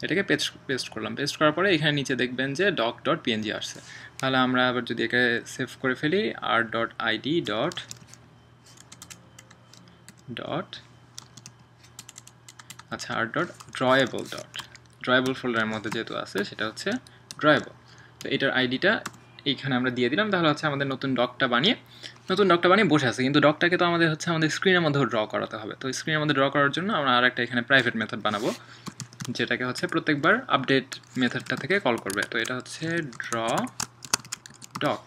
Speaker 1: এটাকে পেস্ট করলাম। পেস্ট করার পরে এখানে নিচে দেখবেন যে ডক ডট পিএনজি আসছে। তাহলে আমরা আবার যদি একে সেভ করে ফেলি, আর ডট আইডি ডট আচ্ছা আর ডট ড্রয়েবল ফোল্ডারের মধ্যে যেহেতু আছে সেটা হচ্ছে ড্রয়েবল। তো এটার আইডিটা এইখানে আমরা দিয়ে দিলাম। তাহলে হচ্ছে আমাদের নতুন ডকটা বানিয়ে বসে আছে, কিন্তু ডকটাকে তো আমাদের হচ্ছে আমাদের স্ক্রিনের মধ্যেও ড্র করাতে হবে। তো স্ক্রিনের মধ্যে ড্র করার জন্য আমরা আর একটা এখানে প্রাইভেট মেথড বানাবো, যেটাকে হচ্ছে প্রত্যেকবার আপডেট মেথডটা থেকে কল করবে। তো এটা হচ্ছে ড্র ডক,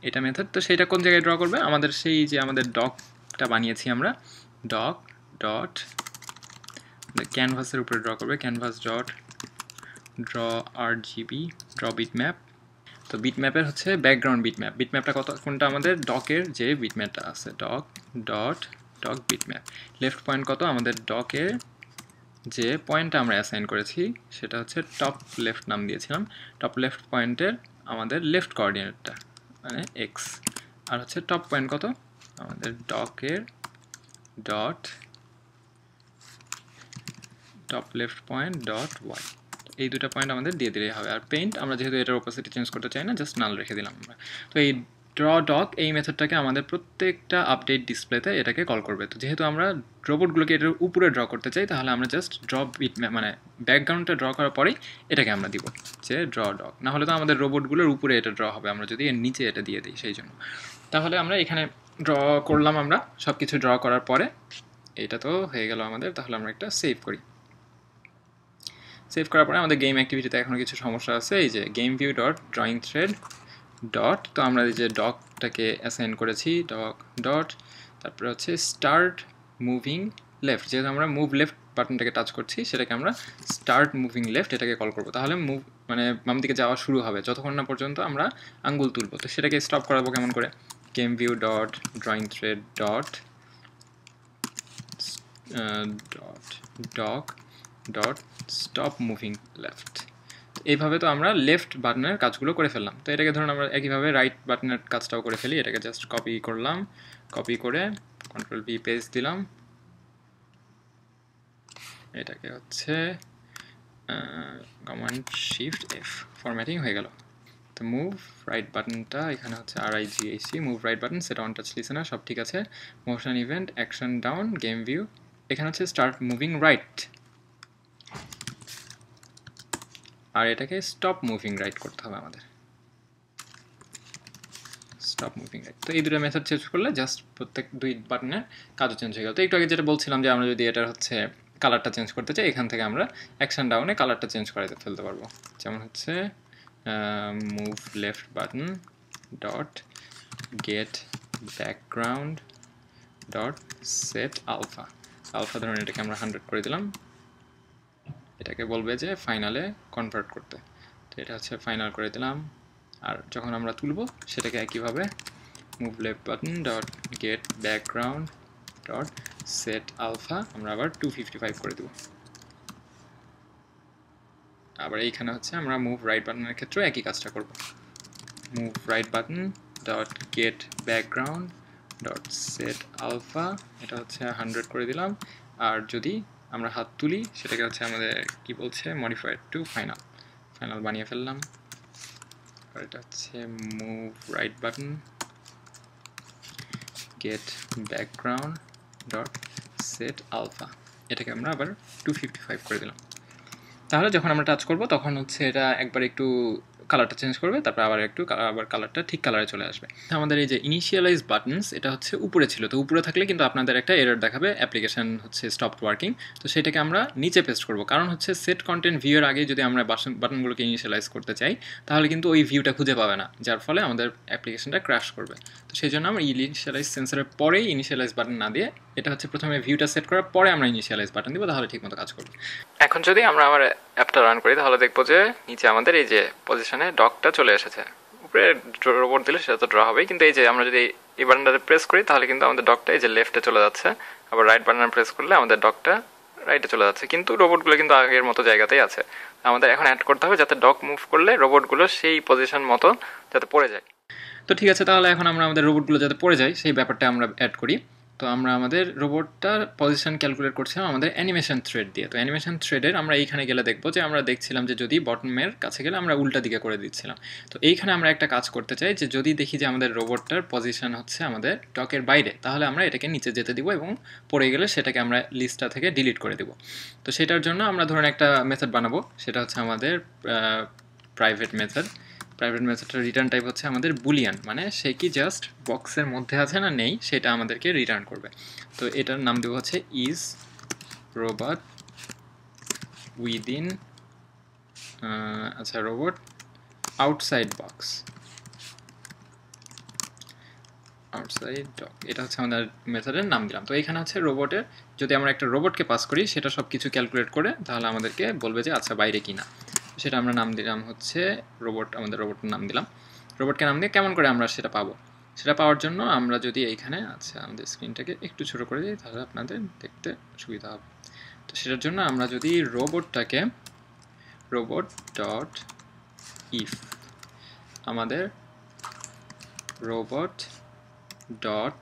Speaker 1: এটা মেথড। তো সেটা কোন জায়গায় ড্র করবে, আমাদের সেই যে আমাদের ডকটা বানিয়েছি আমরা, ডক ডট ক্যানভাসের উপরে ড্র করবে, canvas dot draw RGB draw bitmap. তো বিটম্যাপের হচ্ছে ব্যাকগ্রাউন্ড বিটম্যাপটা কোনটা, আমাদের ডকের যে বিটম্যাপটা আছে, ডক বিটম্যাপ। লেফট পয়েন্ট কত, আমাদের ডকের যে পয়েন্টটা আমরা অ্যাসাইন করেছি সেটা হচ্ছে টপ লেফট নাম দিয়েছিলাম। টপ লেফট পয়েন্টের আমাদের লেফট কোঅর্ডিনেটটা মানে এক্স, আর হচ্ছে টপ পয়েন্ট কত, আমাদের ডকের dot top left point dot Y. এই দুটো পয়েন্ট আমাদের দিয়ে দিলেই হবে। আর পেইন্ট আমরা যেহেতু এটার অপোসিটি চেঞ্জ করতে চাই না, জাস্ট নাল রেখে দিলাম আমরা। তো এই ড্র ডক এই মেথডটাকে আমাদের প্রত্যেকটা আপডেট ডিসপ্লেতে এটাকে কল করবে। তো যেহেতু আমরা রোবটগুলোকে এটার উপরে ড্র করতে চাই, তাহলে আমরা জাস্ট মানে ব্যাকগ্রাউন্ডটা ড্র করার পরেই এটাকে আমরা দিব যে ড্র ডক। না হলে তো আমাদের রোবটগুলোর উপরে এটা ড্র হবে, আমরা যদি এর নিচে এটা দিয়ে দিই সেই জন্য। তাহলে আমরা এখানে ড্র করলাম, আমরা সব কিছু ড্র করার পরে এটা তো হয়ে গেল আমাদের। তাহলে আমরা একটা সেভ করি। সেভ করার পরে আমাদের গেম অ্যাক্টিভিটিতে এখনও কিছু সমস্যা আছে। এই যে game view dot drawing thread dot, তো আমরা এই যে ডকটাকে অ্যাসাইন করেছি ডক ডট তারপরে হচ্ছে স্টার্ট মুভিং লেফট, যেহেতু আমরা মুভ লেফট বাটনটাকে টাচ করছি সেটাকে আমরা স্টার্ট মুভিং লেফট এটাকে কল করবো। তাহলে মুভ মানে বাম দিকে যাওয়া শুরু হবে যতক্ষণ না পর্যন্ত আমরা আঙ্গুল তুলবো। তো সেটাকে স্টপ করাবো কেমন করে, game view dot drawing thread dot dog dot stop moving left. এইভাবে তো আমরা লেফট বাটনের কাজগুলো করে ফেললাম। তো এটাকে ধরুন আমরা একইভাবে রাইট বাটনের কাজটাও করে ফেলি। এটাকে জাস্ট কপি করলাম, কপি করে কন্ট্রোল ভি পেস্ট দিলাম, এটাকে হচ্ছে কমান্ড শিফট এফ, ফরম্যাটিং হয়ে গেল। তো মুভ রাইট বাটনটা এখানে হচ্ছে RIGHT, move right button, set on touch listener, সব ঠিক আছে। Motion event, action down, game view, এখানে হচ্ছে স্টার্ট মুভিং রাইট, আর এটাকে স্টপ মুভিং রাইট করতে হবে আমাদের, স্টপ মুভিং রাইট। তো এই দুটো মেথড চেঞ্জ করলে জাস্ট প্রত্যেক দুই বাটনের কাজও চেঞ্জ হয়ে গেল। তো একটু আগে যেটা বলছিলাম যে আমরা যদি এটার হচ্ছে কালারটা চেঞ্জ করতে চাই, এখান থেকে আমরা অ্যাকশন ডাউনে কালারটা চেঞ্জ করে ফেলতে পারবো। যেমন হচ্ছে move left button dot get background dot set alpha, alpha ধরুন এটাকে আমরা 100 করে দিলাম, এটাকে বলবে যে ফাইনালে কনভার্ট করতে। তো এটা হচ্ছে ফাইনাল করে দিলাম। আর যখন আমরা তুলব সেটাকে একইভাবে move left button dot get background dot set alpha আমরা আবার 255 করে দেব। আবার এইখানে হচ্ছে আমরা মুভ রাইট বাটনের ক্ষেত্রে একই কাজটা করব, move right button dot get background dot set alpha, এটা হচ্ছে 100 করে দিলাম। আর যদি আমরা হাত তুলি সেটাকে হচ্ছে আমাদের কি বলছে মডিফাইড টু ফাইনাল, ফাইনাল বানিয়ে ফেললাম। আর এটা হচ্ছে move right button get background dot set alpha, এটাকে আমরা আবার 255 করে দিলাম। তাহলে যখন আমরা টাচ করব তখন হচ্ছে এটা একবার একটু কালারটা চেঞ্জ করবে, তারপর আবার একটু আবার কালারটা ঠিক কালারে চলে আসবে। আমাদের এই যে ইনিশিয়ালাইজ বাটনস এটা হচ্ছে উপরে ছিল, তো উপরে থাকলে কিন্তু আপনাদের একটা এরর দেখাবে অ্যাপ্লিকেশন হচ্ছে স্টপড ওয়ার্কিং। তো সেটাকে আমরা নিচে পেস্ট করব, কারণ হচ্ছে সেট কন্টেন্ট ভিউয়ের আগে যদি আমরা বাটনগুলোকে ইনিশিয়ালাইজ করতে চাই তাহলে কিন্তু ওই ভিউটা খুঁজে পাবে না, যার ফলে আমাদের অ্যাপ্লিকেশনটা ক্র্যাশ করবে। তো সেই জন্য আমরা ইনিশিয়ালাইজ সেন্সরের পরেই ইনিশিয়ালাইজ বাটন না দিয়ে এটা হচ্ছে প্রথমে ভিউটা সেট করার পরে আমরা ইনিশিয়ালাইজ বাটন দিব, তাহলে ঠিকমতো কাজ করবে। এখন যদি আমরা আমার অ্যাপটা রান করি তাহলে দেখবো যে নিচে আমাদের এই যে পজিশনে ডকটা চলে এসেছে। উপরে রোবট দিলে সেটা তো ড্র হবেই, কিন্তু এই যে আমরা যদি এই বাটনটাতে প্রেস করি তাহলে কিন্তু আমাদের ডকটা এই যে লেফটে চলে যাচ্ছে, আবার রাইট বাটন প্রেস করলে আমাদের ডকটা রাইটে চলে যাচ্ছে, কিন্তু রোবটগুলো কিন্তু আগের মতো জায়গাতেই আছে। আমাদের এখন অ্যাড করতে হবে যাতে ডক মুভ করলে রোবটগুলো সেই পজিশন মতো যাতে পড়ে যায়। তো ঠিক আছে, তাহলে এখন আমরা আমাদের রোবটগুলো যাতে পড়ে যায় সেই ব্যাপারটা আমরা অ্যাড করি। তো আমরা আমাদের রোবটটার পজিশন ক্যালকুলেট করছিলাম আমাদের অ্যানিমেশন থ্রেড দিয়ে। তো অ্যানিমেশন থ্রেডের আমরা এইখানে গেলে দেখবো যে আমরা দেখছিলাম যে যদি বটমের কাছে গেলে আমরা উল্টা দিকে করে দিচ্ছিলাম। তো এইখানে আমরা একটা কাজ করতে চাই যে যদি দেখি যে আমাদের রোবটটার পজিশন হচ্ছে আমাদের ডকের বাইরে, তাহলে আমরা এটাকে নিচে যেতে দিব এবং পড়ে গেলে সেটাকে আমরা লিস্টটা থেকে ডিলিট করে দেব। তো সেটার জন্য আমরা ধরুন একটা মেথড বানাবো, সেটা হচ্ছে আমাদের প্রাইভেট মেথড। প্রাইভেট মেথডের রিটার্ন টাইপ হচ্ছে আমাদের বুলিয়ান, মানে সে কি জাস্ট বক্সের মধ্যে আছে না নেই সেটা আমাদেরকে রিটার্ন করবে। তো এটার নাম দেবো হচ্ছে ইজ রোবট উইদিন আচ্ছা robot outside box, outside dog, এটা হচ্ছে আমাদের মেথডের নাম দিলাম। তো এখানে হচ্ছে রোবটের যদি আমরা একটা রোবটকে পাস করি সেটা সব কিছু ক্যালকুলেট করে তাহলে আমাদেরকে বলবে যে আচ্ছা বাইরে কি না। সেটা আমরা নাম দিলাম হচ্ছে রোবট, আমাদের রোবটের নাম দিলাম। রোবটকে নাম দিয়ে কেমন করে আমরা সেটা পাবো, সেটা পাওয়ার জন্য আমরা যদি এইখানে আচ্ছা আমাদের স্ক্রিনটাকে একটু ছোটো করে দিই তাহলে আপনাদের দেখতে সুবিধা হবে। তো সেটার জন্য আমরা যদি রোবটটাকে রোবট ডট ইফ আমাদের রোবট ডট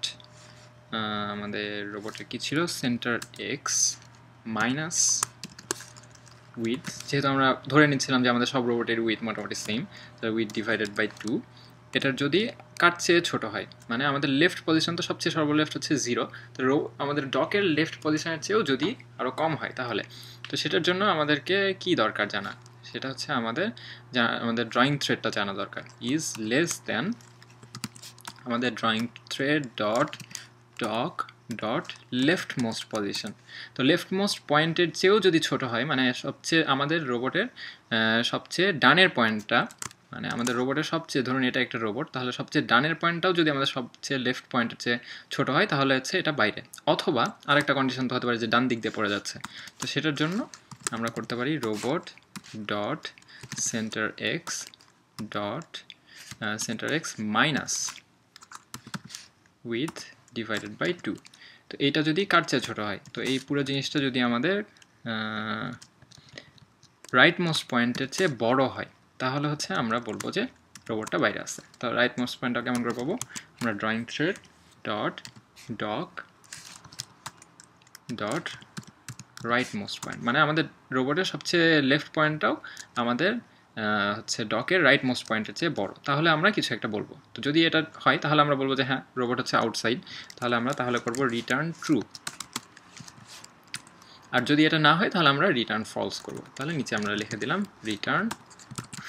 Speaker 1: আমাদের রোবটের কি ছিল সেন্টার এক্স মাইনাস উইথ, যেহেতু আমরা ধরে নিচ্ছিলাম যে আমাদের সব রোবটের উইথ মোটামুটি সেম, তাহলে উইথ ডিভাইডেড বাই 2, এটার যদি কার চেয়ে ছোটো হয়, মানে আমাদের লেফট পজিশন তো সবচেয়ে সর্বলেফট হচ্ছে 0, তো আমাদের ডকের লেফট পজিশনের চেয়েও যদি আরও কম হয় তাহলে, তো সেটার জন্য আমাদেরকে কি দরকার জানা, সেটা হচ্ছে আমাদের ড্রয়িং থ্রেডটা জানা দরকার। ইজ লেস দ্যান আমাদের drawing thread dot dog dot left most position. তো লেফট মোস্ট পয়েন্টের চেয়েও যদি ছোট হয়, মানে সবচেয়ে আমাদের রোবটের সবচেয়ে ডানের পয়েন্টটা মানে আমাদের রোবটের সবচেয়ে, ধরুন এটা একটা রোবট, তাহলে সবচেয়ে ডানের পয়েন্টটাও যদি আমাদের সবচেয়ে লেফট পয়েন্টের চেয়ে ছোট হয় তাহলে হচ্ছে এটা বাইরে। অথবা আরেকটা কন্ডিশন তো হতে পারে যে ডান দিক দিয়ে পড়ে যাচ্ছে। তো সেটার জন্য আমরা করতে পারি robot dot centre X dot centre X minus width divided by 2। তো এইটা যদি কার চেয়ে ছোটো হয়, তো এই পুরো জিনিসটা যদি আমাদের রাইট মোস্ট পয়েন্টের চেয়ে বড় হয় তাহলে হচ্ছে আমরা বলবো যে রোবটটা বাইরে আছে। তো রাইট মোস্ট পয়েন্টটা কেমন করে পাবো, আমরা drawing thread dot dog dot right most point, মানে আমাদের রোবটের সবচেয়ে লেফট পয়েন্টটাও আমাদের হচ্ছে ডকের রাইট মোস্ট পয়েন্টের চেয়ে বড়, তাহলে আমরা কিছু একটা বলবো। তো যদি এটা হয় তাহলে আমরা বলবো যে হ্যাঁ রোবট হচ্ছে আউটসাইড, তাহলে আমরা করবো রিটার্ন ট্রু। আর যদি এটা না হয় তাহলে আমরা রিটার্ন ফলস করব। তাহলে নিচে আমরা লিখে দিলাম রিটার্ন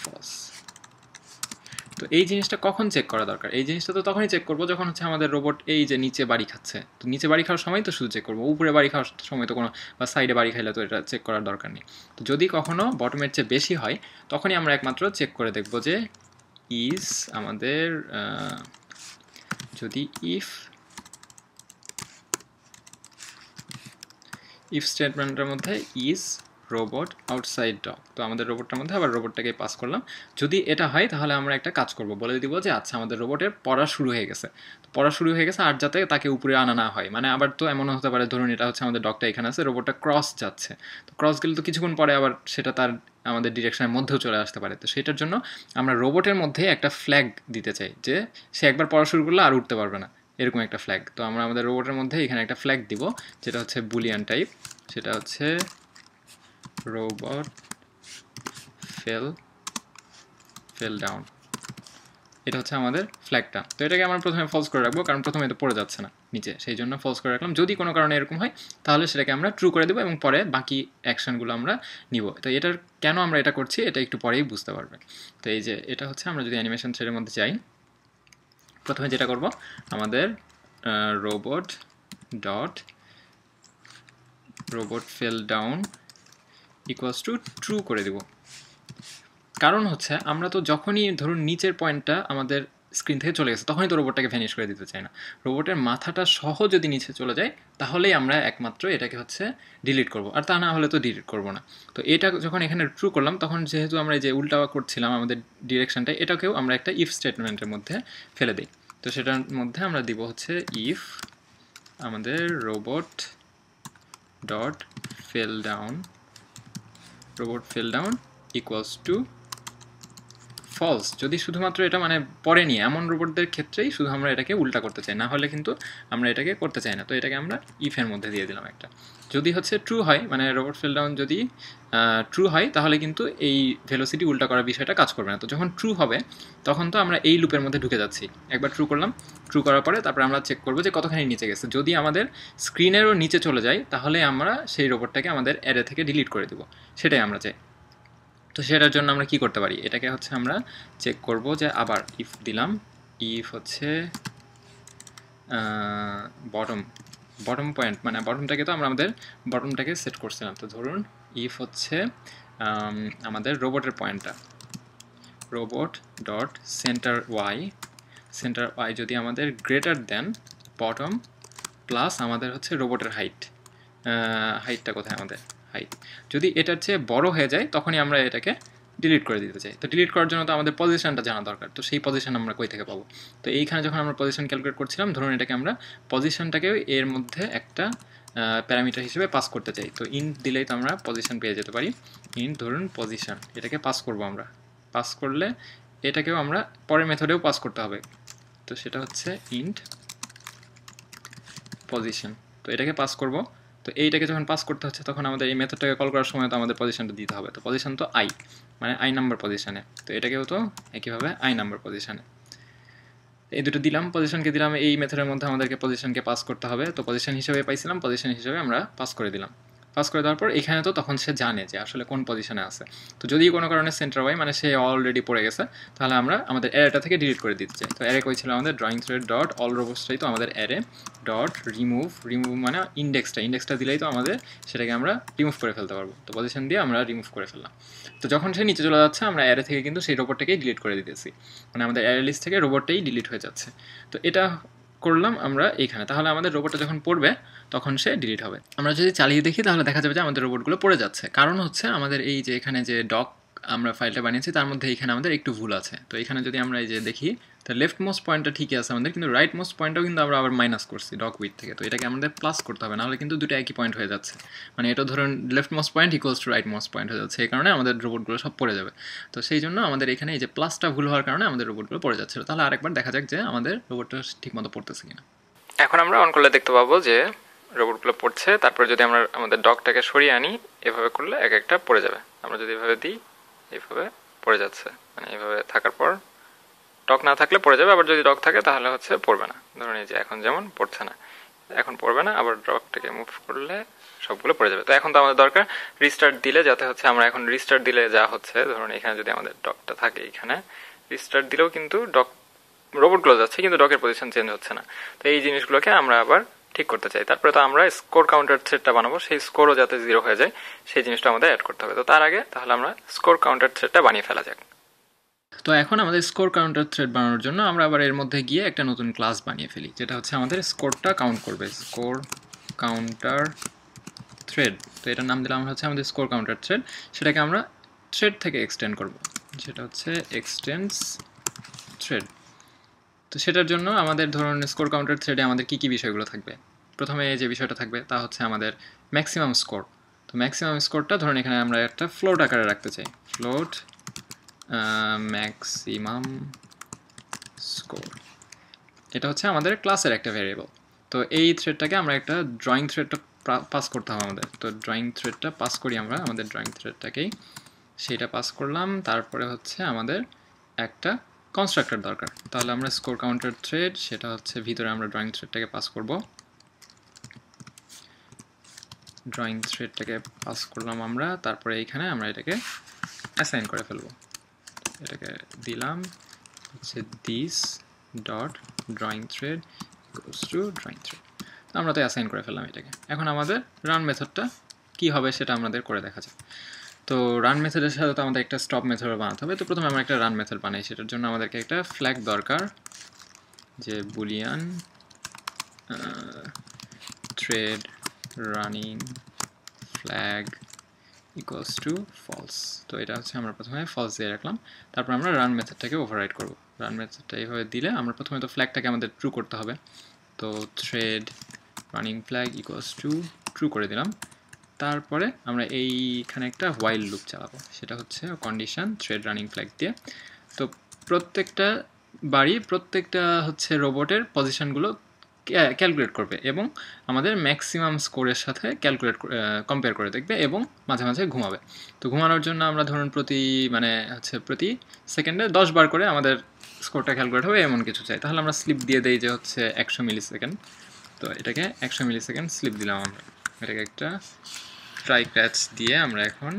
Speaker 1: ফলস। তো এই জিনিসটা কখন চেক করা দরকার, এই জিনিসটা তো তখনই চেক করবো যখন হচ্ছে আমাদের রোবট এই যে নিচে বাড়ি খাচ্ছে। তো নিচে বাড়ি খাওয়ার সময় তো শুধু চেক করবো, উপরে বাড়ি খাওয়ার সময় তো কোনো, বা সাইডে বাড়ি খাইলে তো এটা চেক করার দরকার নেই। তো যদি কখনো বটমের চেয়ে বেশি হয় তখনই আমরা একমাত্র চেক করে দেখব যে ইজ আমাদের যদি ইফ স্টেটমেন্টের মধ্যে ইজ রোবট আউটসাইড ডক, তো আমাদের রোবটটার মধ্যে আবার রোবটটাকে পাস করলাম। যদি এটা হয় তাহলে আমরা একটা কাজ করব, বলে দিব যে আচ্ছা আমাদের রোবটের পড়া শুরু হয়ে গেছে, পড়া শুরু হয়ে গেছে, আর যাতে তাকে উপরে আনা না হয়। মানে আবার তো এমনও হতে পারে, ধরুন এটা হচ্ছে আমাদের ডকটা এখানে আছে, রোবটটা ক্রস যাচ্ছে, তো ক্রস গেলে তো কিছুক্ষণ পরে আবার সেটা তার আমাদের ডিরেকশনের মধ্যেও চলে আসতে পারে। তো সেটার জন্য আমরা রোবটের মধ্যে একটা ফ্ল্যাগ দিতে চাই যে সে একবার পড়া শুরু করলে আর উঠতে পারবে না, এরকম একটা ফ্ল্যাগ। তো আমরা আমাদের রোবটের মধ্যে এখানে একটা ফ্ল্যাগ দিব যেটা হচ্ছে বুলিয়ান টাইপ, সেটা হচ্ছে রোবট ফেল ডাউন। এটা হচ্ছে আমাদের ফ্ল্যাগটা। তো এটাকে আমরা প্রথমে ফলস করে রাখবো, কারণ প্রথমে এটা পড়ে যাচ্ছে না নিচে, সেই জন্য ফলস করে রাখলাম। যদি কোনো কারণে এরকম হয় তাহলে সেটাকে আমরা ট্রু করে দেবো এবং পরে বাকি অ্যাকশনগুলো আমরা নিব। তো এটার কেন আমরা এটা করছি এটা একটু পরেই বুঝতে পারবেন। তো এই যে এটা হচ্ছে, আমরা যদি অ্যানিমেশন থ্রেডের মধ্যে যাই, প্রথমে যেটা করব আমাদের robot fell down equals to true করে দিব। কারণ হচ্ছে আমরা তো যখনই ধরুন নিচের পয়েন্টটা আমাদের স্ক্রিন থেকে চলে গেছে তখনই তো রোবটটাকে ভ্যানিশ করে দিতে চাই না, রোবটের মাথাটা সহ যদি নিচে চলে যায় তাহলেই আমরা একমাত্র এটাকে হচ্ছে ডিলিট করব, আর তা না হলে তো ডিলিট করব না। তো এটা যখন এখানে ট্রু করলাম তখন যেহেতু আমরা যে উল্টা করছিলাম আমাদের ডিরেকশনটা, এটাকেও আমরা একটা ইফ স্টেটমেন্টের মধ্যে ফেলে দিই। তো সেটার মধ্যে আমরা দিব হচ্ছে ইফ আমাদের robot fell down equals to false. যদি শুধুমাত্র এটা মানে পরে নিয়ে এমন রোবটদের ক্ষেত্রেই শুধু আমরা এটাকে উল্টা করতে চাই, না হলে কিন্তু আমরা এটাকে করতে চাই না। তো এটাকে আমরা ইফের মধ্যে দিয়ে দিলাম একটা। যদি হচ্ছে ট্রু হয়, মানে রোবট ফেল ডাউন যদি ট্রু হয় তাহলে কিন্তু এই ভেলোসিটি উল্টা করার বিষয়টা কাজ করবে না। তো যখন ট্রু হবে তখন তো আমরা এই লুপের মধ্যে ঢুকে যাচ্ছি। একবার ট্রু করলাম, ট্রু করার পরে তারপরে আমরা চেক করবো যে কতখানি নিচে গেছে। যদি আমাদের স্ক্রিনেরও নিচে চলে যায় তাহলে আমরা সেই রোবটটাকে আমাদের অ্যারে থেকে ডিলিট করে দেবো, সেটাই আমরা চাই। তো সেটার জন্য আমরা কি করতে পারি, এটাকে হচ্ছে আমরা চেক করব যে আবার ইফ দিলাম, ইফ হচ্ছে বটম পয়েন্ট, মানে বটমটাকে তো আমরা আমাদের বটমটাকে সেট করছিলাম। তো ধরুন ইফ হচ্ছে আমাদের রোবটের পয়েন্টটা রোবট ডট সেন্টার ওয়াই যদি আমাদের গ্রেটার দেন বটম প্লাস আমাদের হচ্ছে রোবটের হাইটটা কোথায়, আমাদের হাইট যদি এটার চেয়ে বড় হয়ে যায় তখনই আমরা এটাকে ডিলিট করে দিতে চাই। তো ডিলিট করার জন্য তো আমাদের পজিশনটা জানা দরকার, তো সেই পজিশন আমরা কই থেকে পাবো। তো এইখানে যখন আমরা পজিশন ক্যালকুলেট করছিলাম, ধরুন এটাকে আমরা পজিশনটাকেও এর মধ্যে একটা প্যারামিটার হিসেবে পাস করতে চাই। তো ইন্ট দিলেই তো আমরা পজিশন পেয়ে যেতে পারি। ইন্ট ধরুন পজিশন, এটাকে পাস করব আমরা। পাস করলে এটাকেও আমরা পরের মেথডেও পাস করতে হবে। তো সেটা হচ্ছে ইন্ট পজিশন। তো এটাকে পাস করব। তো এইটাকে যখন পাস করতে হচ্ছে তখন আমাদের এই মেথডটাকে কল করার সময় তো আমাদের পজিশনটা দিতে হবে। তো পজিশন তো আই, মানে আই নাম্বার পজিশনে। তো এটাকেও তো একইভাবে আই নাম্বার পজিশনে। এই দুটো দিলাম, পজিশনকে দিলাম, এই মেথডের মধ্যে আমাদেরকে পজিশনকে পাস করতে হবে। তো পজিশন হিসেবে পাইছিলাম, পজিশন হিসেবে আমরা পাস করে দিলাম। পাস করে দেওয়ার পর এখানে তো তখন সে জানে যে আসলে কোন পজিশনে আছে। তো যদি কোনো কারণে সেন্টার ওয়াই মানে সে অলরেডি পড়ে গেছে, তাহলে আমরা আমাদের অ্যারেটা থেকে ডিলিট করে দিতে চাই। তো অ্যারে কই ছিল আমাদের ড্রয়িং থ্রেড ডট অল রোবটসটাই তো আমাদের অ্যারে ডট রিমুভ মানে ইন্ডেক্সটা দিলেই তো আমাদের সেটাকে আমরা রিমুভ করে ফেলতে পারবো। তো পজিশন দিয়ে আমরা রিমুভ করে ফেললাম। তো যখন সে নিচে চলে যাচ্ছে আমরা অ্যারে থেকে কিন্তু সেই রোবটটাকেই ডিলিট করে দিতেছি, মানে আমাদের অ্যারে লিস্ট থেকে রোবটটাই ডিলিট হয়ে যাচ্ছে। তো এটা করলাম আমরা এইখানে, তাহলে আমাদের রোবটটা যখন পড়বে তখন সে ডিলিট হবে। আমরা যদি চালিয়ে দেখি তাহলে দেখা যাবে যে আমাদের রোবটগুলো পড়ে যাচ্ছে, কারণ হচ্ছে আমাদের এই যে এখানে যে ডক আমরা ফাইলটা বানিয়েছি তার মধ্যে এখানে আমাদের একটু ভুল আছে। তো এখানে যদি আমরা এই যে দেখি তো লেফট মোস্ট পয়েন্টটা ঠিকই আছে আমাদের, কিন্তু রাইট মোস্ট পয়েন্টটাও কিন্তু আমরা আবার মাইনাস করছি ডক উইথ থেকে। তো এটাকে আমাদের প্লাস করতে হবে, নাহলে কিন্তু দুটো একই পয়েন্ট হয়ে যাচ্ছে। মানে এটা ধরুন left most point equals to right most point হয়ে যাচ্ছে, এই কারণে আমাদের রোবটগুলো সব পড়ে যাবে। তো সেই জন্য আমাদের এখানে এই যে প্লাসটা ভুল হওয়ার কারণে আমাদের রোবটগুলো পড়ে যাচ্ছিল। তাহলে আরেকবার দেখা যাক যে আমাদের রোবটটা ঠিকমতো পড়তেছে কিনা। এখন আমরা অন করলে দেখতে পাবো যে রোবটগুলো পড়ছে। তারপর যদি আমরা আমাদের ডকটাকে সরিয়ে আনি, এভাবে করলে এক একটা পড়ে যাবে। আমরা যদি এভাবে দিই, এইভাবে পড়ে যাচ্ছে, মানে এইভাবে থাকার পর ডক না থাকলে পড়ে যাবে, আবার যদি ডক থাকে তাহলে হচ্ছে পড়বে না। ধরুন এই যে এখন যেমন পড়ছে না, এখন পড়বে না, আবার ডকটাকে মুভ করলে সবগুলো পড়ে যাবে। তো এখন তো আমাদের দরকার রিস্টার্ট দিলে, যাতে হচ্ছে আমরা এখন রিস্টার্ট দিলে যা হচ্ছে, ধরুন এখানে যদি আমাদের ডকটা থাকে, এখানে রিস্টার্ট দিলেও কিন্তু ডক রোবটগুলো যাচ্ছে কিন্তু ডকের পজিশন চেঞ্জ হচ্ছে না। তো এই জিনিসগুলোকে আমরা আবার ঠিক করতে চাই। তারপরে তো আমরা স্কোর কাউন্টার থ্রেডটা বানাবো, সেই স্কোরও যাতে 0 হয়ে যায় সেই জিনিসটা আমাদের অ্যাড করতে হবে। তো তার আগে তাহলে আমরা স্কোর কাউন্টার থ্রেডটা বানিয়ে ফেলা যাক। তো এখন আমাদের স্কোর কাউন্টার থ্রেড বানানোর জন্য আমরা আবার এর মধ্যে গিয়ে একটা নতুন ক্লাস বানিয়ে ফেলি, যেটা হচ্ছে আমাদের স্কোরটা কাউন্ট করবে, স্কোর কাউন্টার থ্রেড। তো এটার নাম দিলাম হচ্ছে আমাদের স্কোর কাউন্টার থ্রেড। সেটাকে আমরা থ্রেড থেকে এক্সটেন্ড করব, যেটা হচ্ছে এক্সটেন্স থ্রেড। তো সেটার জন্য আমাদের ধরুন স্কোর কাউন্টার থ্রেডে আমাদের কী কী বিষয়গুলো থাকবে। প্রথমে যে বিষয়টা থাকবে তা হচ্ছে আমাদের ম্যাক্সিমাম স্কোর। তো ম্যাক্সিমাম স্কোরটা ধরুন এখানে আমরা একটা ফ্লোট আকারে রাখতে চাই, ফ্লোট ম্যাক্সিমাম স্কোর। এটা হচ্ছে আমাদের ক্লাসের একটা ভ্যারিয়েবল। তো এই থ্রেডটাকে আমরা একটা ড্রয়িং থ্রেডটা পাস করতে হবে আমাদের। তো ড্রয়িং থ্রেডটা পাস করি আমরা আমাদের ড্রয়িং থ্রেডটাকেই, সেটা পাস করলাম। তারপরে হচ্ছে আমাদের একটা কনস্ট্রাক্টর দরকার। তাহলে আমরা স্কোর কাউন্টার থ্রেড, সেটা হচ্ছে ভিতরে আমরা ড্রয়িং থ্রেডটাকে পাস করব। ড্রয়িং থ্রেডটাকে পাস করলাম আমরা, তারপরে এইখানে আমরা এটাকে অ্যাসাইন করে ফেলবো। এটাকে দিলাম হচ্ছে this dot drawing thread equals to drawing thread. আমরা তো অ্যাসাইন করে ফেললাম এটাকে। এখন আমাদের রান মেথডটা কী হবে সেটা আমাদের করে দেখা যায়। তো রান মেথডের সাথে তো আমাদের একটা স্টপ মেথড বানাতে হবে। তো প্রথমে আমরা একটা রান মেথড বানাই, সেটার জন্য আমাদেরকে একটা ফ্ল্যাগ দরকার, যে boolean thread running flag equals to false. তো এটা হচ্ছে আমরা প্রথমে ফলস দিয়ে রাখলাম। তারপর আমরা রান মেথডটাকে ওভাররাইড করব। রান মেথডটা এইভাবে দিলে আমরা প্রথমে তো ফ্ল্যাগটাকে আমাদের ট্রু করতে হবে। তো thread running flag equals to true করে দিলাম। তারপরে আমরা এইখানে একটা হোয়াইল লুপ চালাবো, সেটা হচ্ছে কন্ডিশন থ্রেড রানিং ফ্ল্যাগ দিয়ে। তো প্রত্যেকটা হচ্ছে রোবটের পজিশনগুলো ক্যালকুলেট করবে এবং আমাদের ম্যাক্সিমাম স্কোরের সাথে কম্পেয়ার করে দেখবে এবং মাঝে মাঝে ঘুমাবে। তো ঘুমানোর জন্য আমরা ধরুন প্রতি সেকেন্ডে 10 বার করে আমাদের স্কোরটা ক্যালকুলেট হবে এমন কিছু চাই। তাহলে আমরা স্লিপ দিয়ে দেই যে হচ্ছে 100 মিলি সেকেন্ড। তো এটাকে 100 মিলি সেকেন্ড স্লিপ দিলাম আমরা। এটাকে একটা ট্রাই ক্যাচ দিয়ে আমরা এখন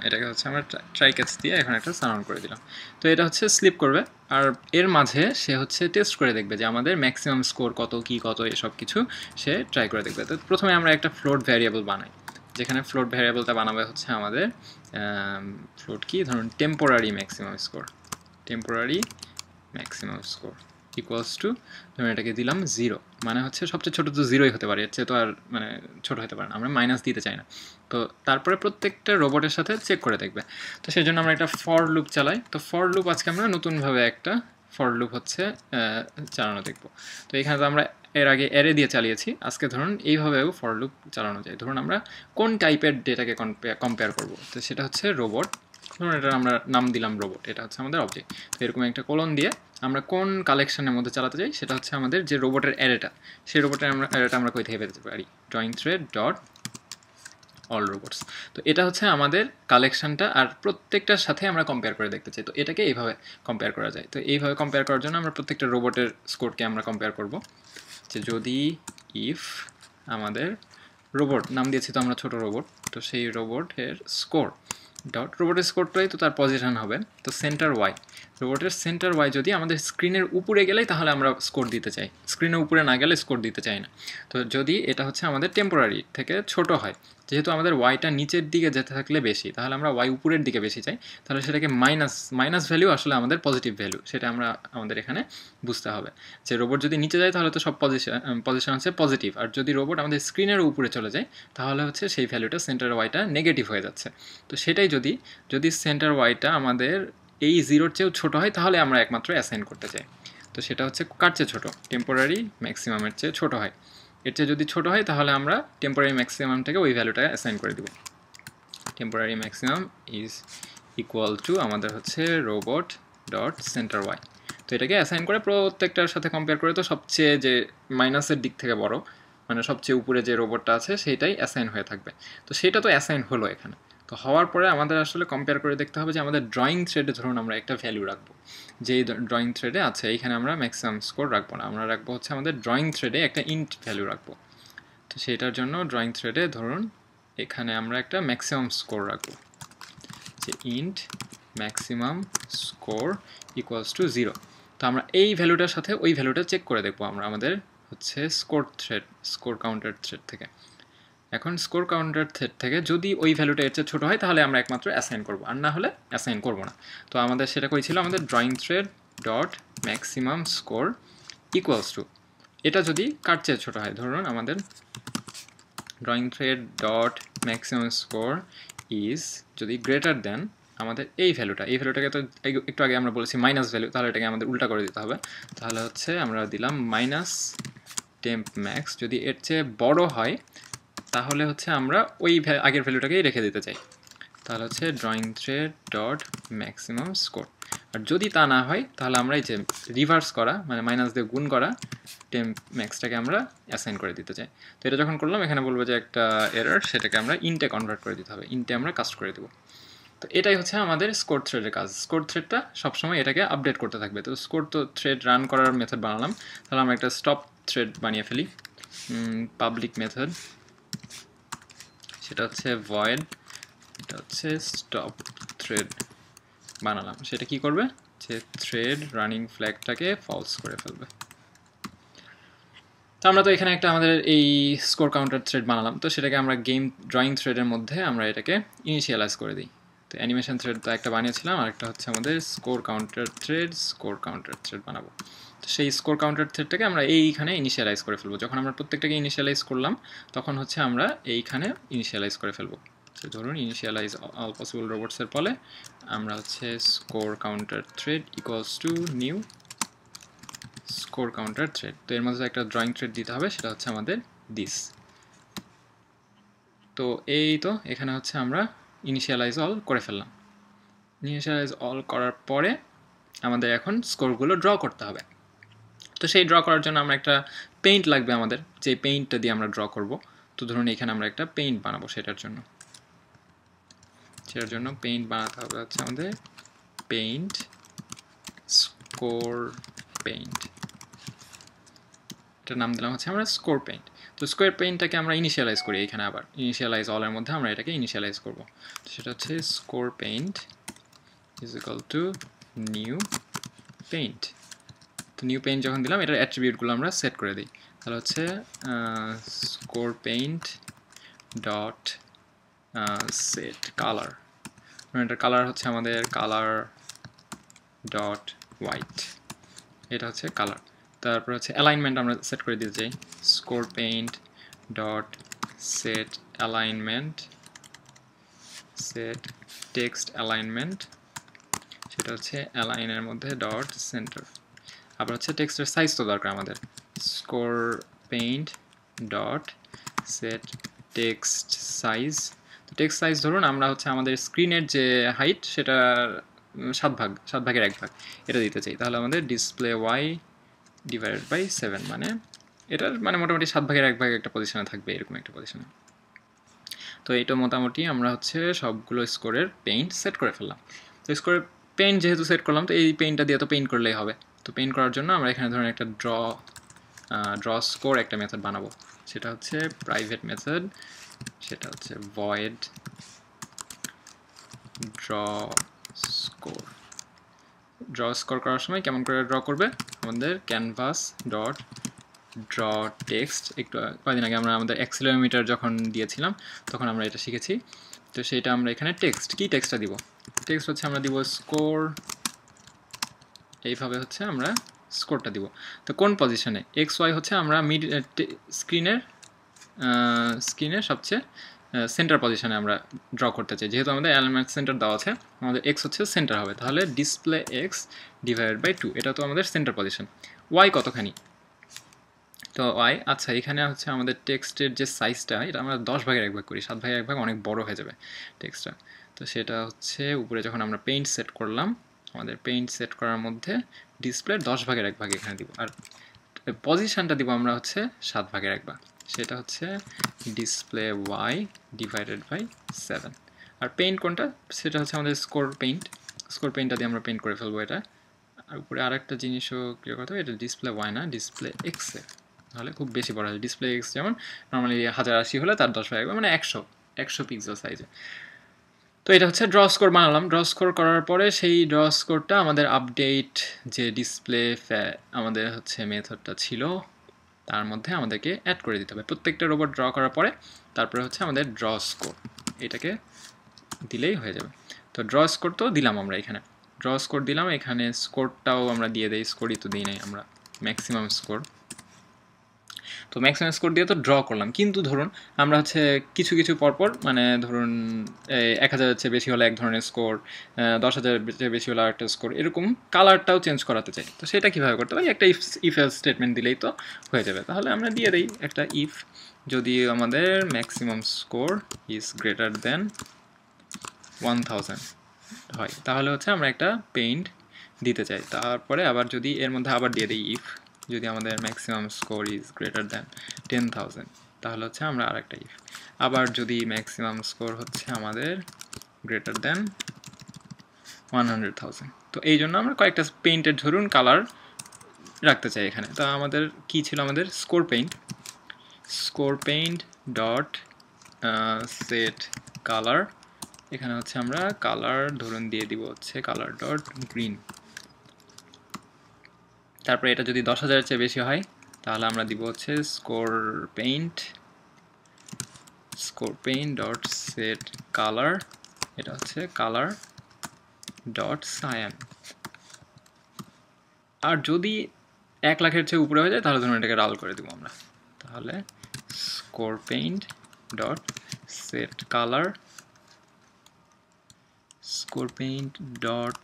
Speaker 1: এটাকে হচ্ছে আমরা ট্রাই ক্যাচ দিয়ে এখন একটা সারাউন্ড করে দিলাম। তো এটা হচ্ছে স্লিপ করবে, আর এর মাঝে সে হচ্ছে টেস্ট করে দেখবে যে আমাদের ম্যাক্সিমাম স্কোর কত এসব কিছু সে ট্রাই করে দেখবে। তো প্রথমে আমরা একটা ফ্লোট ভ্যারিয়েবল বানাই, যেখানে ফ্লোট ভ্যারিয়েবলটা বানাবে হচ্ছে আমাদের ফ্লোট কি ধরুন temporary maximum score equals to ধরুন এটাকে দিলাম 0, মানে হচ্ছে সবচেয়ে ছোটো তো 0ই হতে পারে, এর চেয়ে তো আর মানে ছোটো হতে পারে না, আমরা মাইনাস দিতে চাই না। তো তারপরে প্রত্যেকটা রোবটের সাথে চেক করে দেখবে। তো সেই জন্য আমরা একটা ফর লুপ চালাই। তো ফর লুপ আজকে আমরা নতুনভাবে একটা ফর লুপ হচ্ছে চালানো দেখব। তো এখানে তো আমরা এর আগে অ্যারে দিয়ে চালিয়েছি, আজকে ধরুন এইভাবেও ফর লুপ চালানো যায়। ধরুন আমরা কোন টাইপের ডেটাকে কম্পেয়ার করব, তো সেটা হচ্ছে রোবট। ধরুন এটা আমরা নাম দিলাম রোবট, এটা হচ্ছে আমাদের অবজেক্ট। তো এরকম একটা কোলন দিয়ে আমরা কোন কালেকশনের মধ্যে চালাতে চাই, সেটা হচ্ছে আমাদের যে রোবটের অ্যারেটা, সেই রোবটের অ্যারেটা আমরা কই থেকে পেতে পারি, drawing thread dot all robots. তো এটা হচ্ছে আমাদের কালেকশনটা, আর প্রত্যেকটার সাথে আমরা কম্পেয়ার করে দেখতে চাই। তো এটাকে এইভাবে কম্পেয়ার করা যায়। তো এইভাবে কম্পেয়ার করার জন্য আমরা প্রত্যেকটা রোবটের স্কোরকে আমরা কম্পেয়ার করব, যে যদি ইফ আমাদের রোবট নাম দিয়েছি তো আমরা ছোট রোবট, তো সেই রোবটের স্কোর ডট রোবটের স্কোরটাই তো তার পজিশন হবে, তো সেন্টার ওয়াই, রোবটের সেন্টার ওয়াই যদি আমাদের স্ক্রিনের উপরে গেলেই তাহলে আমরা স্কোর দিতে চাই, স্ক্রিনের উপরে না গেলে স্কোর দিতে চাই না। তো যদি এটা হচ্ছে আমাদের টেম্পোরারি থেকে ছোট হয়, যেহেতু আমাদের ওয়াইটা নিচের দিকে যেতে থাকলে বেশি, তাহলে আমরা ওয়াই উপরের দিকে বেশি চাই, তাহলে সেটাকে মাইনাস ভ্যালু আসলে আমাদের পজিটিভ ভ্যালু, সেটা আমরা আমাদের এখানে বুঝতে হবে যে রোবট যদি নিচে যায় তাহলে তো সব পজিশন হচ্ছে পজিটিভ, আর যদি রোবট আমাদের স্ক্রিনের উপরে চলে যায় তাহলে হচ্ছে সেই ভ্যালুটা সেন্টার ওয়াইটা নেগেটিভ হয়ে যাচ্ছে। তো সেটাই যদি সেন্টার ওয়াইটা আমাদের এই জিরোর চেয়েও ছোটো হয় তাহলে আমরা একমাত্র অ্যাসাইন করতে চাই। তো সেটা হচ্ছে কার চেয়ে ছোটো, টেম্পোরারি ম্যাক্সিমামের চেয়ে ছোটো হয়, এর চেয়ে যদি ছোটো হয় তাহলে আমরা টেম্পোরারি ম্যাক্সিমামটাকে ওই ভ্যালুটাকে অ্যাসাইন করে দেব। Temporary maximum is equal to আমাদের হচ্ছে রোবট ডট সেন্টার ওয়াই। তো এটাকে অ্যাসাইন করে প্রত্যেকটার সাথে কম্পেয়ার করে তো সবচেয়ে যে মাইনাসের দিক থেকে বড়, মানে সবচেয়ে উপরে যে রোবটটা আছে সেইটাই অ্যাসাইন হয়ে থাকবে। তো সেটা তো অ্যাসাইন হলো এখানে। তো হওয়ার পরে আমাদের আসলে কম্পেয়ার করে দেখতে হবে যে আমাদের ড্রয়িং থ্রেডে ধরুন আমরা একটা ভ্যালু রাখবো, যেই ড্রয়িং থ্রেডে আছে এইখানে আমরা ম্যাক্সিমাম স্কোর রাখবো না, আমরা রাখবো হচ্ছে আমাদের ড্রয়িং থ্রেডে একটা ইন্ট ভ্যালু রাখবো। তো সেটার জন্য ড্রয়িং থ্রেডে ধরুন এখানে আমরা একটা ম্যাক্সিমাম স্কোর রাখবো, যে int maximum score equals to 0। তো আমরা এই ভ্যালুটার সাথে ওই ভ্যালুটা চেক করে দেখবো আমরা আমাদের হচ্ছে স্কোর কাউন্টার থ্রেড থেকে। এখন স্কোর কাউন্টার থ্রেড থেকে যদি ওই ভ্যালুটা এর চেয়ে ছোটো হয় তাহলে আমরা একমাত্র অ্যাসাইন করবো, আর না হলে অ্যাসাইন করবো না। তো আমাদের সেটা কই ছিল, আমাদের drawing thread dot maximum score equals to, এটা যদি কার চেয়ে ছোটো হয়, ধরুন আমাদের drawing thread dot maximum score is যদি গ্রেটার দেন আমাদের এই ভ্যালুটাকে তো একটু আগে আমরা বলেছি মাইনাস ভ্যালু, তাহলে এটাকে আমাদের উল্টা করে দিতে হবে। তাহলে হচ্ছে আমরা দিলাম মাইনাস টেম্প ম্যাক্স, যদি এর চেয়ে বড় হয় তাহলে হচ্ছে আমরা ওই আগের ভ্যালুটাকেই রেখে দিতে চাই, তাহলে হচ্ছে drawing thread dot maximum score. আর যদি তা না হয় তাহলে আমরা এই যে রিভার্স করা মানে মাইনাস দিয়ে গুণ করা টেম্প ম্যাক্সটাকে আমরা অ্যাসাইন করে দিতে চাই। তো এটা যখন করলাম এখানে বলবো যে একটা এরর, সেটাকে আমরা ইন্টে কনভার্ট করে দিতে হবে, ইন্টে আমরা কাস্ট করে দেবো। তো এটাই হচ্ছে আমাদের স্কোর থ্রেডের কাজ। স্কোর থ্রেডটা সবসময় এটাকে আপডেট করতে থাকবে। তো স্কোর তো থ্রেড রান করার মেথড বানালাম, তাহলে আমরা একটা স্টপ থ্রেড বানিয়ে ফেলি, পাবলিক মেথড, সেটা হচ্ছে ভয়েড, এটা হচ্ছে স্টপ থ্রেড বানালাম। সেটা কি করবে, যে থ্রেড রানিং ফ্ল্যাগটাকে ফলস করে ফেলবে। তো আমরা তো এখানে একটা আমাদের এই স্কোর কাউন্টার থ্রেড বানালাম, তো সেটাকে আমরা গেম ড্রয়িং থ্রেডের মধ্যে আমরা এটাকে ইনিশিয়ালাইজ করে দিই। তো অ্যানিমেশন থ্রেড তো একটা বানিয়েছিলাম, আর একটা হচ্ছে আমাদের স্কোর কাউন্টার থ্রেড বানাবো। তো সেই স্কোর কাউন্টার থ্রেডটাকে আমরা এইখানে ইনিশিয়ালাইজ করে ফেলবো। যখন আমরা প্রত্যেকটাকে ইনিশিয়ালাইজ করলাম তখন হচ্ছে আমরা এইখানে ইনিশিয়ালাইজ করে ফেলবো। তো ধরুন ইনিশিয়ালাইজ অল পসিবল রোবটসের ফলে আমরা হচ্ছে score counter thread equals to new score counter thread. তো এর মধ্যে একটা ড্রয়িং থ্রেড দিতে হবে, সেটা হচ্ছে আমাদের দিস। তো এই তো এখানে হচ্ছে আমরা ইনিশিয়ালাইজ অল করে ফেললাম। ইনিশিয়ালাইজ অল করার পরে আমাদের এখন স্কোরগুলো ড্র করতে হবে। তো সেই ড্র করার জন্য আমরা একটা পেইন্ট লাগবে আমাদের, যে পেইন্টটা দিয়ে আমরা ড্র করব। তো ধরুন এখানে আমরা একটা পেইন্ট বানাবো, সেটার জন্য পেইন্ট বানাতে হবে হচ্ছে আমাদের পেইন্ট স্কোর পেইন্ট, এটার নাম দিলাম হচ্ছে আমরা স্কোর পেইন্ট। তো স্কোয়ার পেইন্টটাকে আমরা ইনিশিয়ালাইজ করি, এখানে আবার ইনিশিয়ালাইজ অলের মধ্যে আমরা এটাকে ইনিশিয়ালাইজ করব। তো সেটা হচ্ছে score paint is equal two new paint. তো নিউ পেইন্ট যখন দিলাম এটার অ্যাট্রিবিউটগুলো আমরা সেট করে দিই, তাহলে হচ্ছে score paint dot set colour, এটার কালার হচ্ছে আমাদের কালার ডট হোয়াইট, এটা হচ্ছে কালার। তারপর হচ্ছে অ্যালাইনমেন্ট আমরা সেট করে দিতে চাই, score paint dot set alignment, set text alignment, সেটা হচ্ছে অ্যালাইনের মধ্যে ডট সেন্টার। আবার হচ্ছে টেক্সটের সাইজ তো দরকার আমাদের, score paint dot set text size. তো টেক্সট সাইজ ধরুন আমরা হচ্ছে আমাদের স্ক্রিনের যে হাইট সেটার 7 ভাগের 1 ভাগ এটা দিতে চাই, তাহলে আমাদের ডিসপ্লে ওয়াই ডিভাইডেড বাই 7, মানে এটার মানে মোটামুটি 7 ভাগের 1 ভাগ একটা পজিশনে থাকবে, এরকম একটা পজিশনে। তো এটা মোটামুটি আমরা হচ্ছে সবগুলো স্কোরের পেইন্ট সেট করে ফেললাম। তো স্কোরের পেইন্ট যেহেতু সেট করলাম, তো এই পেইন্টটা দিয়ে তো পেইন্ট করলেই হবে। তো পেইন্ট করার জন্য আমরা এখানে ধরুন একটা ড্র ড্র স্কোর একটা মেথড বানাবো, সেটা হচ্ছে প্রাইভেট মেথড, সেটা হচ্ছে void draw score. Draw score করার সময় কেমন করে ড্র করবে, আমাদের ক্যানভাস ডট ড্র টেক্সট, একটু কয়েকদিন আগে আমরা আমাদের অ্যাক্সিলোমিটার যখন দিয়েছিলাম তখন আমরা এটা শিখেছি। তো সেটা আমরা এখানে টেক্সট, কি টেক্সটটা দিব, টেক্সট হচ্ছে আমরা দিব স্কোর, এইভাবে হচ্ছে আমরা স্কোরটা দিব। তো কোন পজিশনে, এক্স ওয়াই হচ্ছে আমরা মিড স্ক্রিনের সবচেয়ে সেন্টার পজিশনে আমরা ড্র করতে চাই, যেহেতু আমাদের এলিমেন্ট সেন্টার দেওয়া আছে, আমাদের এক্স হচ্ছে সেন্টার হবে, তাহলে ডিসপ্লে এক্স ডিভাইডেড বাই 2, এটা তো আমাদের সেন্টার পজিশন। ওয়াই কতখানি, তো ওয়াই, আচ্ছা এখানে হচ্ছে আমাদের টেক্সটের যে সাইজটা, এটা আমরা 10 ভাগের 1 ভাগ করি, 7 ভাগের 1 ভাগ অনেক বড় হয়ে যাবে টেক্সটটা। তো সেটা হচ্ছে উপরে যখন আমরা পেইন্ট সেট করলাম, আমাদের পেইন্ট সেট করার মধ্যে ডিসপ্লে 10 ভাগের 1 ভাগ এখানে দিব, আর পজিশনটা দিব আমরা হচ্ছে 7 ভাগের 1 ভাগ, সেটা হচ্ছে ডিসপ্লে ওয়াই ডিভাইডেড বাই 7। আর পেইন্ট কোনটা, সেটা হচ্ছে আমাদের স্কোর পেইন্ট, স্কোর পেইন্টটা দিয়ে আমরা পেইন্ট করে ফেলবো এটা। আর উপরে আরেকটা জিনিসও ক্লিয়ার করতে হবে, এটা ডিসপ্লে ওয়াই না ডিসপ্লে এক্সে, তাহলে খুব বেশি বড় হয়। ডিসপ্লে এক্স যেমন নর্মালি 1080 হলে তার 10 ভাগ মানে 100 পিক্সেল সাইজে। তো এটা হচ্ছে ড্র স্কোর বানালাম। ড্র স্কোর করার পরে সেই ড্র স্কোরটা আমাদের আপডেট যে ডিসপ্লে আমাদের হচ্ছে মেথডটা ছিল তার মধ্যে আমাদেরকে অ্যাড করে দিতে হবে প্রত্যেকটা রোবট ড্র করার পরে। তারপরে হচ্ছে আমাদের ড্র স্কোর, এটাকে দিলেই হয়ে যাবে। তো ড্র স্কোর তো দিলাম আমরা এখানে, ড্র স্কোর দিলাম, এখানে স্কোরটাও আমরা দিয়ে দেই, স্কোরই তো দিই নাই আমরা, ম্যাক্সিমাম স্কোর। তো ম্যাক্সিমাম স্কোর দিয়ে তো ড্র করলাম, কিন্তু ধরুন আমরা হচ্ছে কিছু কিছু পরপর, মানে ধরুন 1000 চেয়ে বেশি হলে এক ধরনের স্কোর, 10,000 চেয়ে বেশি হলে আরেকটা স্কোর, এরকম কালারটাও চেঞ্জ করাতে চাই। তো সেটা কীভাবে করতে হয়, একটা ইফ এলস স্টেটমেন্ট দিলেই তো হয়ে যাবে। তাহলে আমরা দিয়ে দিই একটা ইফ, যদি আমাদের maximum score is greater than 1000 হয়, তাহলে হচ্ছে আমরা একটা পেইন্ট দিতে চাই। তারপরে আবার যদি এর মধ্যে আবার দিয়ে দিই ইফ, যদি আমাদের maximum score is greater than 10,000, তাহলে হচ্ছে আমরা আরেকটা ইফ, আবার যদি ম্যাক্সিমাম স্কোর হচ্ছে আমাদের গ্রেটার দ্যান 100,000। তো এই জন্য আমরা কয়েকটা পেইন্টের ধরুন কালার রাখতে চাই এখানে। তো আমাদের কি ছিল, আমাদের score paint dot set colour, এখানে হচ্ছে আমরা কালার ধরুন দিয়ে দিব হচ্ছে কালার ডট গ্রিন। তারপরে এটা যদি 10,000 চেয়ে বেশি হয় তাহলে আমরা দিব হচ্ছে score paint dot set colour, এটা হচ্ছে কালার ডট সায়ান। আর যদি 1 লাখের চেয়ে উপরে হয়ে যায় তাহলে ধরুন এটাকে লাল করে দিব আমরা, তাহলে score paint dot set colour, score paint dot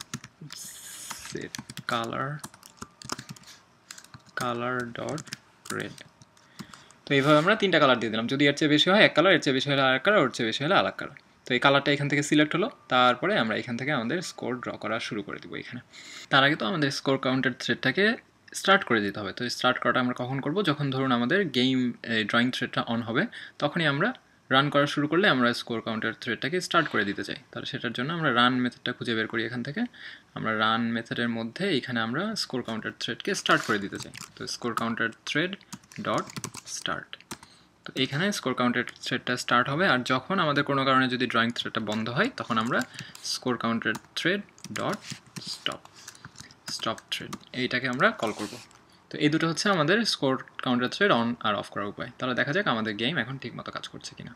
Speaker 1: set colour dot red. তো এইভাবে আমরা 3টা কালার দিয়ে দিলাম, যদি এর চেয়ে বেশি হয় এক কালার, এর চেয়ে বেশি হলে আরেক কালার, ওর চেয়ে বেশি হলে আরেক কালার। তো এই কালারটা এখান থেকে সিলেক্ট হলো, তারপরে আমরা এখান থেকে আমাদের স্কোর ড্র করা শুরু করে দিব এখানে। তার আগে তো আমাদের স্কোর কাউন্টের থ্রেডটাকে স্টার্ট করে দিতে হবে। তো স্টার্ট করাটা আমরা কখন করব, যখন ধরুন আমাদের গেম ড্রয়িং থ্রেডটা অন হবে, তখনই আমরা রান করা শুরু করলে আমরা স্কোর কাউন্টার থ্রেডটাকে স্টার্ট করে দিতে চাই। তাহলে সেটার জন্য আমরা রান মেথডটা খুঁজে বের করি এখান থেকে। আমরা রান মেথডের মধ্যে এখানে আমরা স্কোর কাউন্টার থ্রেডকে স্টার্ট করে দিতে চাই। তো score counter thread dot start, তো এইখানে স্কোর কাউন্টার থ্রেডটা স্টার্ট হবে। আর যখন আমাদের কোনো কারণে যদি ড্রয়িং থ্রেডটা বন্ধ হয় তখন আমরা score counter thread dot stop thread এইটাকে আমরা কল করব। তো এই দুটো হচ্ছে আমাদের স্কোর কাউন্টার থ্রেড অন আর অফ করার উপায়। তাহলে দেখা যাক আমাদের গেম এখন ঠিকমতো কাজ করছে কিনা।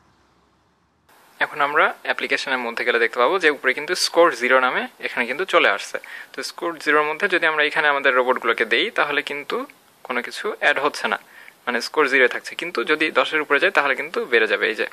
Speaker 1: এখন আমরা অ্যাপ্লিকেশনের মধ্যে গেলে দেখতে পাবো যে উপরে কিন্তু স্কোর 0 নামে এখানে কিন্তু চলে আসছে। তো স্কোর 0-র মধ্যে যদি আমরা এখানে আমাদের রোবটগুলোকে দেই তাহলে কিন্তু কোনো কিছু অ্যাড হচ্ছে না, মানে স্কোর 0 থাকছে। কিন্তু যদি 10-এর উপরে যায় তাহলে কিন্তু বেড়ে যাবে। এই যে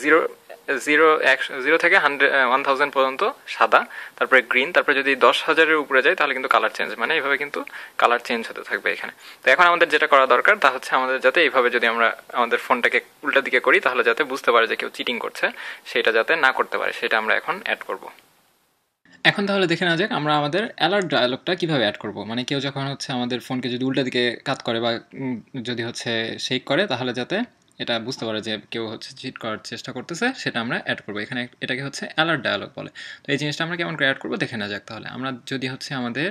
Speaker 1: 0 থেকে 1000 পর্যন্ত সাদা, তারপরে গ্রিন, তারপরে যদি 10,000-এর উপরে যায় তাহলে কিন্তু কালার চেঞ্জ, মানে এইভাবে কিন্তু কালার চেঞ্জ হতে থাকবে এখানে। তো এখন আমাদের যেটা করা দরকার তা হচ্ছে আমাদের যাতে এইভাবে যদি আমরা আমাদের ফোনটাকে উল্টা দিকে করি তাহলে যাতে বুঝতে পারে যে কেউ চিটিং করছে, সেটা যাতে না করতে পারে সেটা আমরা এখন অ্যাড করব। এখন তাহলে দেখে না যাক আমরা আমাদের অ্যালার্ট ডায়ালগটা কিভাবে অ্যাড করব। মানে কেউ যখন হচ্ছে আমাদের ফোনকে যদি উল্টা দিকে কাত করে বা যদি হচ্ছে শেক করে তাহলে যাতে এটা বুঝতে পারে যে কেউ হচ্ছে চিট করার চেষ্টা করতেছে, সেটা আমরা অ্যাড করবো এখানে। এটাকে হচ্ছে অ্যালার্ট ডায়ালগ বলে। তো এই জিনিসটা আমরা কেমন করে অ্যাড করবো দেখে না যাক। তাহলে আমরা যদি হচ্ছে আমাদের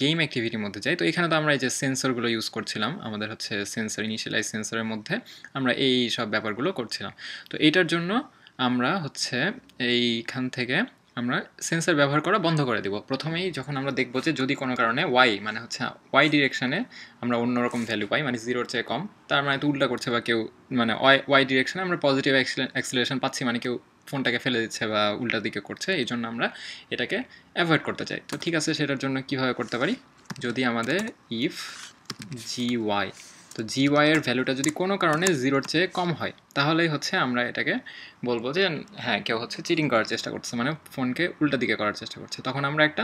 Speaker 1: গেম অ্যাক্টিভিটির মধ্যে যাই, তো এখানে তো আমরা এই যে সেন্সরগুলো ইউজ করছিলাম, আমাদের হচ্ছে সেন্সর ইনিশিয়ালাইজ সেন্সরের মধ্যে আমরা এই সব ব্যাপারগুলো করছিলাম। তো এইটার জন্য আমরা হচ্ছে এইখান থেকে আমরা সেন্সর ব্যবহার করা বন্ধ করে দিব। প্রথমেই যখন আমরা দেখবো যে যদি কোনো কারণে ওয়াই মানে হচ্ছে ওয়াই ডিরেকশানে আমরা অন্যরকম ভ্যালু পাই, মানে 0-র চেয়ে কম, তার মানে তো উল্টা করছে, বা কেউ মানে ওয়াই ডিরেকশানে আমরা পজিটিভ অ্যাক্সিলারেশন পাচ্ছি, মানে কেউ ফোনটাকে ফেলে দিচ্ছে বা উল্টা দিকে করছে, এই জন্য আমরা এটাকে অ্যাভয়েড করতে চাই। তো ঠিক আছে, সেটার জন্য কীভাবে করতে পারি, যদি আমাদের ইফ gy, তো gy এর ভ্যালুটা যদি কোনো কারণে 0-র চেয়ে কম হয়, তাহলেই হচ্ছে আমরা এটাকে বলবো যে হ্যাঁ কেউ হচ্ছে চিটিং করার চেষ্টা করছে, মানে ফোনকে উল্টা দিকে করার চেষ্টা করছে। তখন আমরা একটা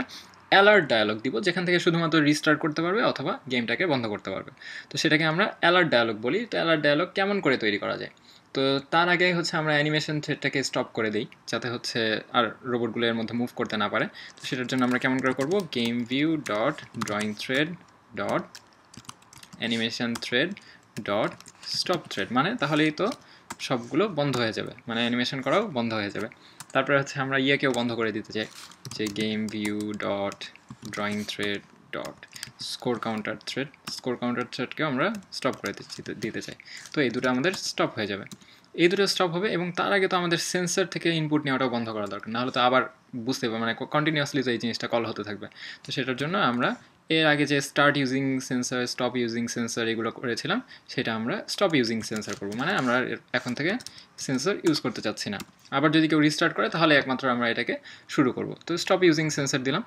Speaker 1: অ্যালার্ট ডায়ালগ দিব, যেখান থেকে শুধুমাত্র রিস্টার্ট করতে পারবে অথবা গেমটাকে বন্ধ করতে পারবে। তো সেটাকে আমরা অ্যালার্ট ডায়ালগ বলি। তো অ্যালার্ট ডায়ালগ কেমন করে তৈরি করা যায়, তো তার আগে হচ্ছে আমরা অ্যানিমেশন থ্রেডটাকে স্টপ করে দিই, যাতে হচ্ছে আর রোবটগুলো এর মধ্যে মুভ করতে না পারে। তো সেটার জন্য আমরা কেমন করে করবো, game view dot drawing thread dot animation thread dot stop thread, মানে তাহলেই তো সবগুলো বন্ধ হয়ে যাবে, মানে অ্যানিমেশন করাও বন্ধ হয়ে যাবে। তারপরে হচ্ছে আমরা ইয়েকেও বন্ধ করে দিতে চাই, যে game view dot drawing thread dot score counter থ্রেডকেও আমরা স্টপ করে দিতে চাই। তো এই দুটো আমাদের স্টপ হয়ে যাবে, এই দুটো স্টপ হবে। এবং তার আগে তো আমাদের সেন্সর থেকে ইনপুট নেওয়াটাও বন্ধ করা দরকার, নাহলে তো আবার বুঝতে পারবো, মানে কন্টিনিউয়াসলি তো এই জিনিসটা কল হতে থাকবে। তো সেটার জন্য আমরা এর আগে যে start using sensor, stop using sensor এগুলো করেছিলাম, সেটা আমরা স্টপ ইউজিং সেন্সর করবো, মানে আমরা এখন থেকে সেন্সর ইউজ করতে চাচ্ছি না। আবার যদি কেউ রিস্টার্ট করে তাহলে একমাত্র আমরা এটাকে শুরু করব। তো স্টপ ইউজিং সেন্সর দিলাম।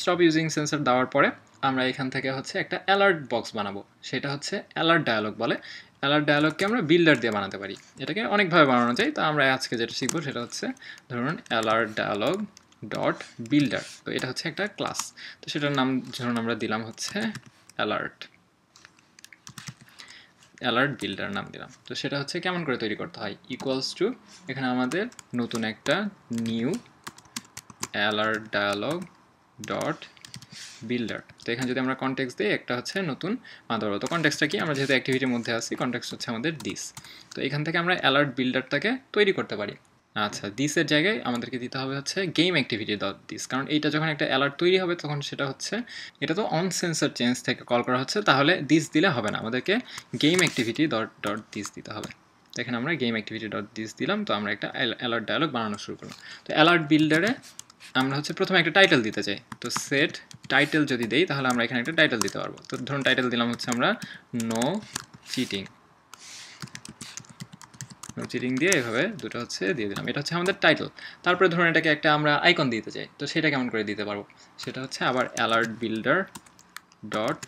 Speaker 1: স্টপ ইউজিং সেন্সর দেওয়ার পরে আমরা এখান থেকে হচ্ছে একটা অ্যালার্ট বক্স বানাবো, সেটা হচ্ছে অ্যালার্ট ডায়ালগ বলে। অ্যালার্ট ডায়ালগকে আমরা বিল্ডার দিয়ে বানাতে পারি, এটাকে অনেকভাবে বানানো যায়। তো আমরা আজকে যেটা শিখবো সেটা হচ্ছে ধরুন অ্যালার্ট ডায়ালগ ডট বিল্ডার। তো এটা হচ্ছে একটা ক্লাস, তো সেটার নাম ধরুন আমরা দিলাম হচ্ছে অ্যালার্ট বিল্ডার নাম দিলাম। তো সেটা হচ্ছে কেমন করে তৈরি করতে হয়, ইকুয়ালস টু এখানে আমাদের নতুন একটা new alert dialog dot builder. তো এখানে যদি আমরা কনটেক্সট দিই, একটা হচ্ছে নতুন মাদার। তো কনটেক্সটটা কি, আমরা যেহেতু অ্যাক্টিভিটির মধ্যে আছি, কনটেক্সট হচ্ছে আমাদের দিস। তো এখান থেকে আমরা অ্যালার্ট বিল্ডারটাকে তৈরি করতে পারি। আচ্ছা, দিসের জায়গায় আমাদেরকে দিতে হবে হচ্ছে গেম অ্যাক্টিভিটি ডট দিস, কারণ এইটা যখন একটা অ্যালার্ট তৈরি হবে তখন সেটা হচ্ছে, এটা তো অন সেন্সর চেঞ্জ থেকে কল করা হচ্ছে, তাহলে দিস দিলে হবে না, আমাদেরকে গেম অ্যাক্টিভিটি ডট দিস দিতে হবে। তো এখানে আমরা গেম অ্যাক্টিভিটি ডট দিস দিলাম। তো আমরা একটা অ্যালার্ট ডায়ালগ বানানো শুরু করলাম। তো অ্যালার্ট বিল্ডারে আমরা হচ্ছে প্রথমে একটা টাইটেল দিতে চাই। তো সেট টাইটেল যদি দেই, তাহলে আমরা এখানে একটা টাইটেল দিতে পারবো। তো ধরুন টাইটেল দিলাম হচ্ছে আমরা নো চিটিং দিয়ে এভাবে দুটো হচ্ছে দিয়ে দিলাম, এটা হচ্ছে আমাদের টাইটেল। তারপরে ধরুন এটাকে একটা আমরা আইকন দিতে চাই, তো সেটা কেমন করে দিতে পারবো, সেটা হচ্ছে আবার alert builder dot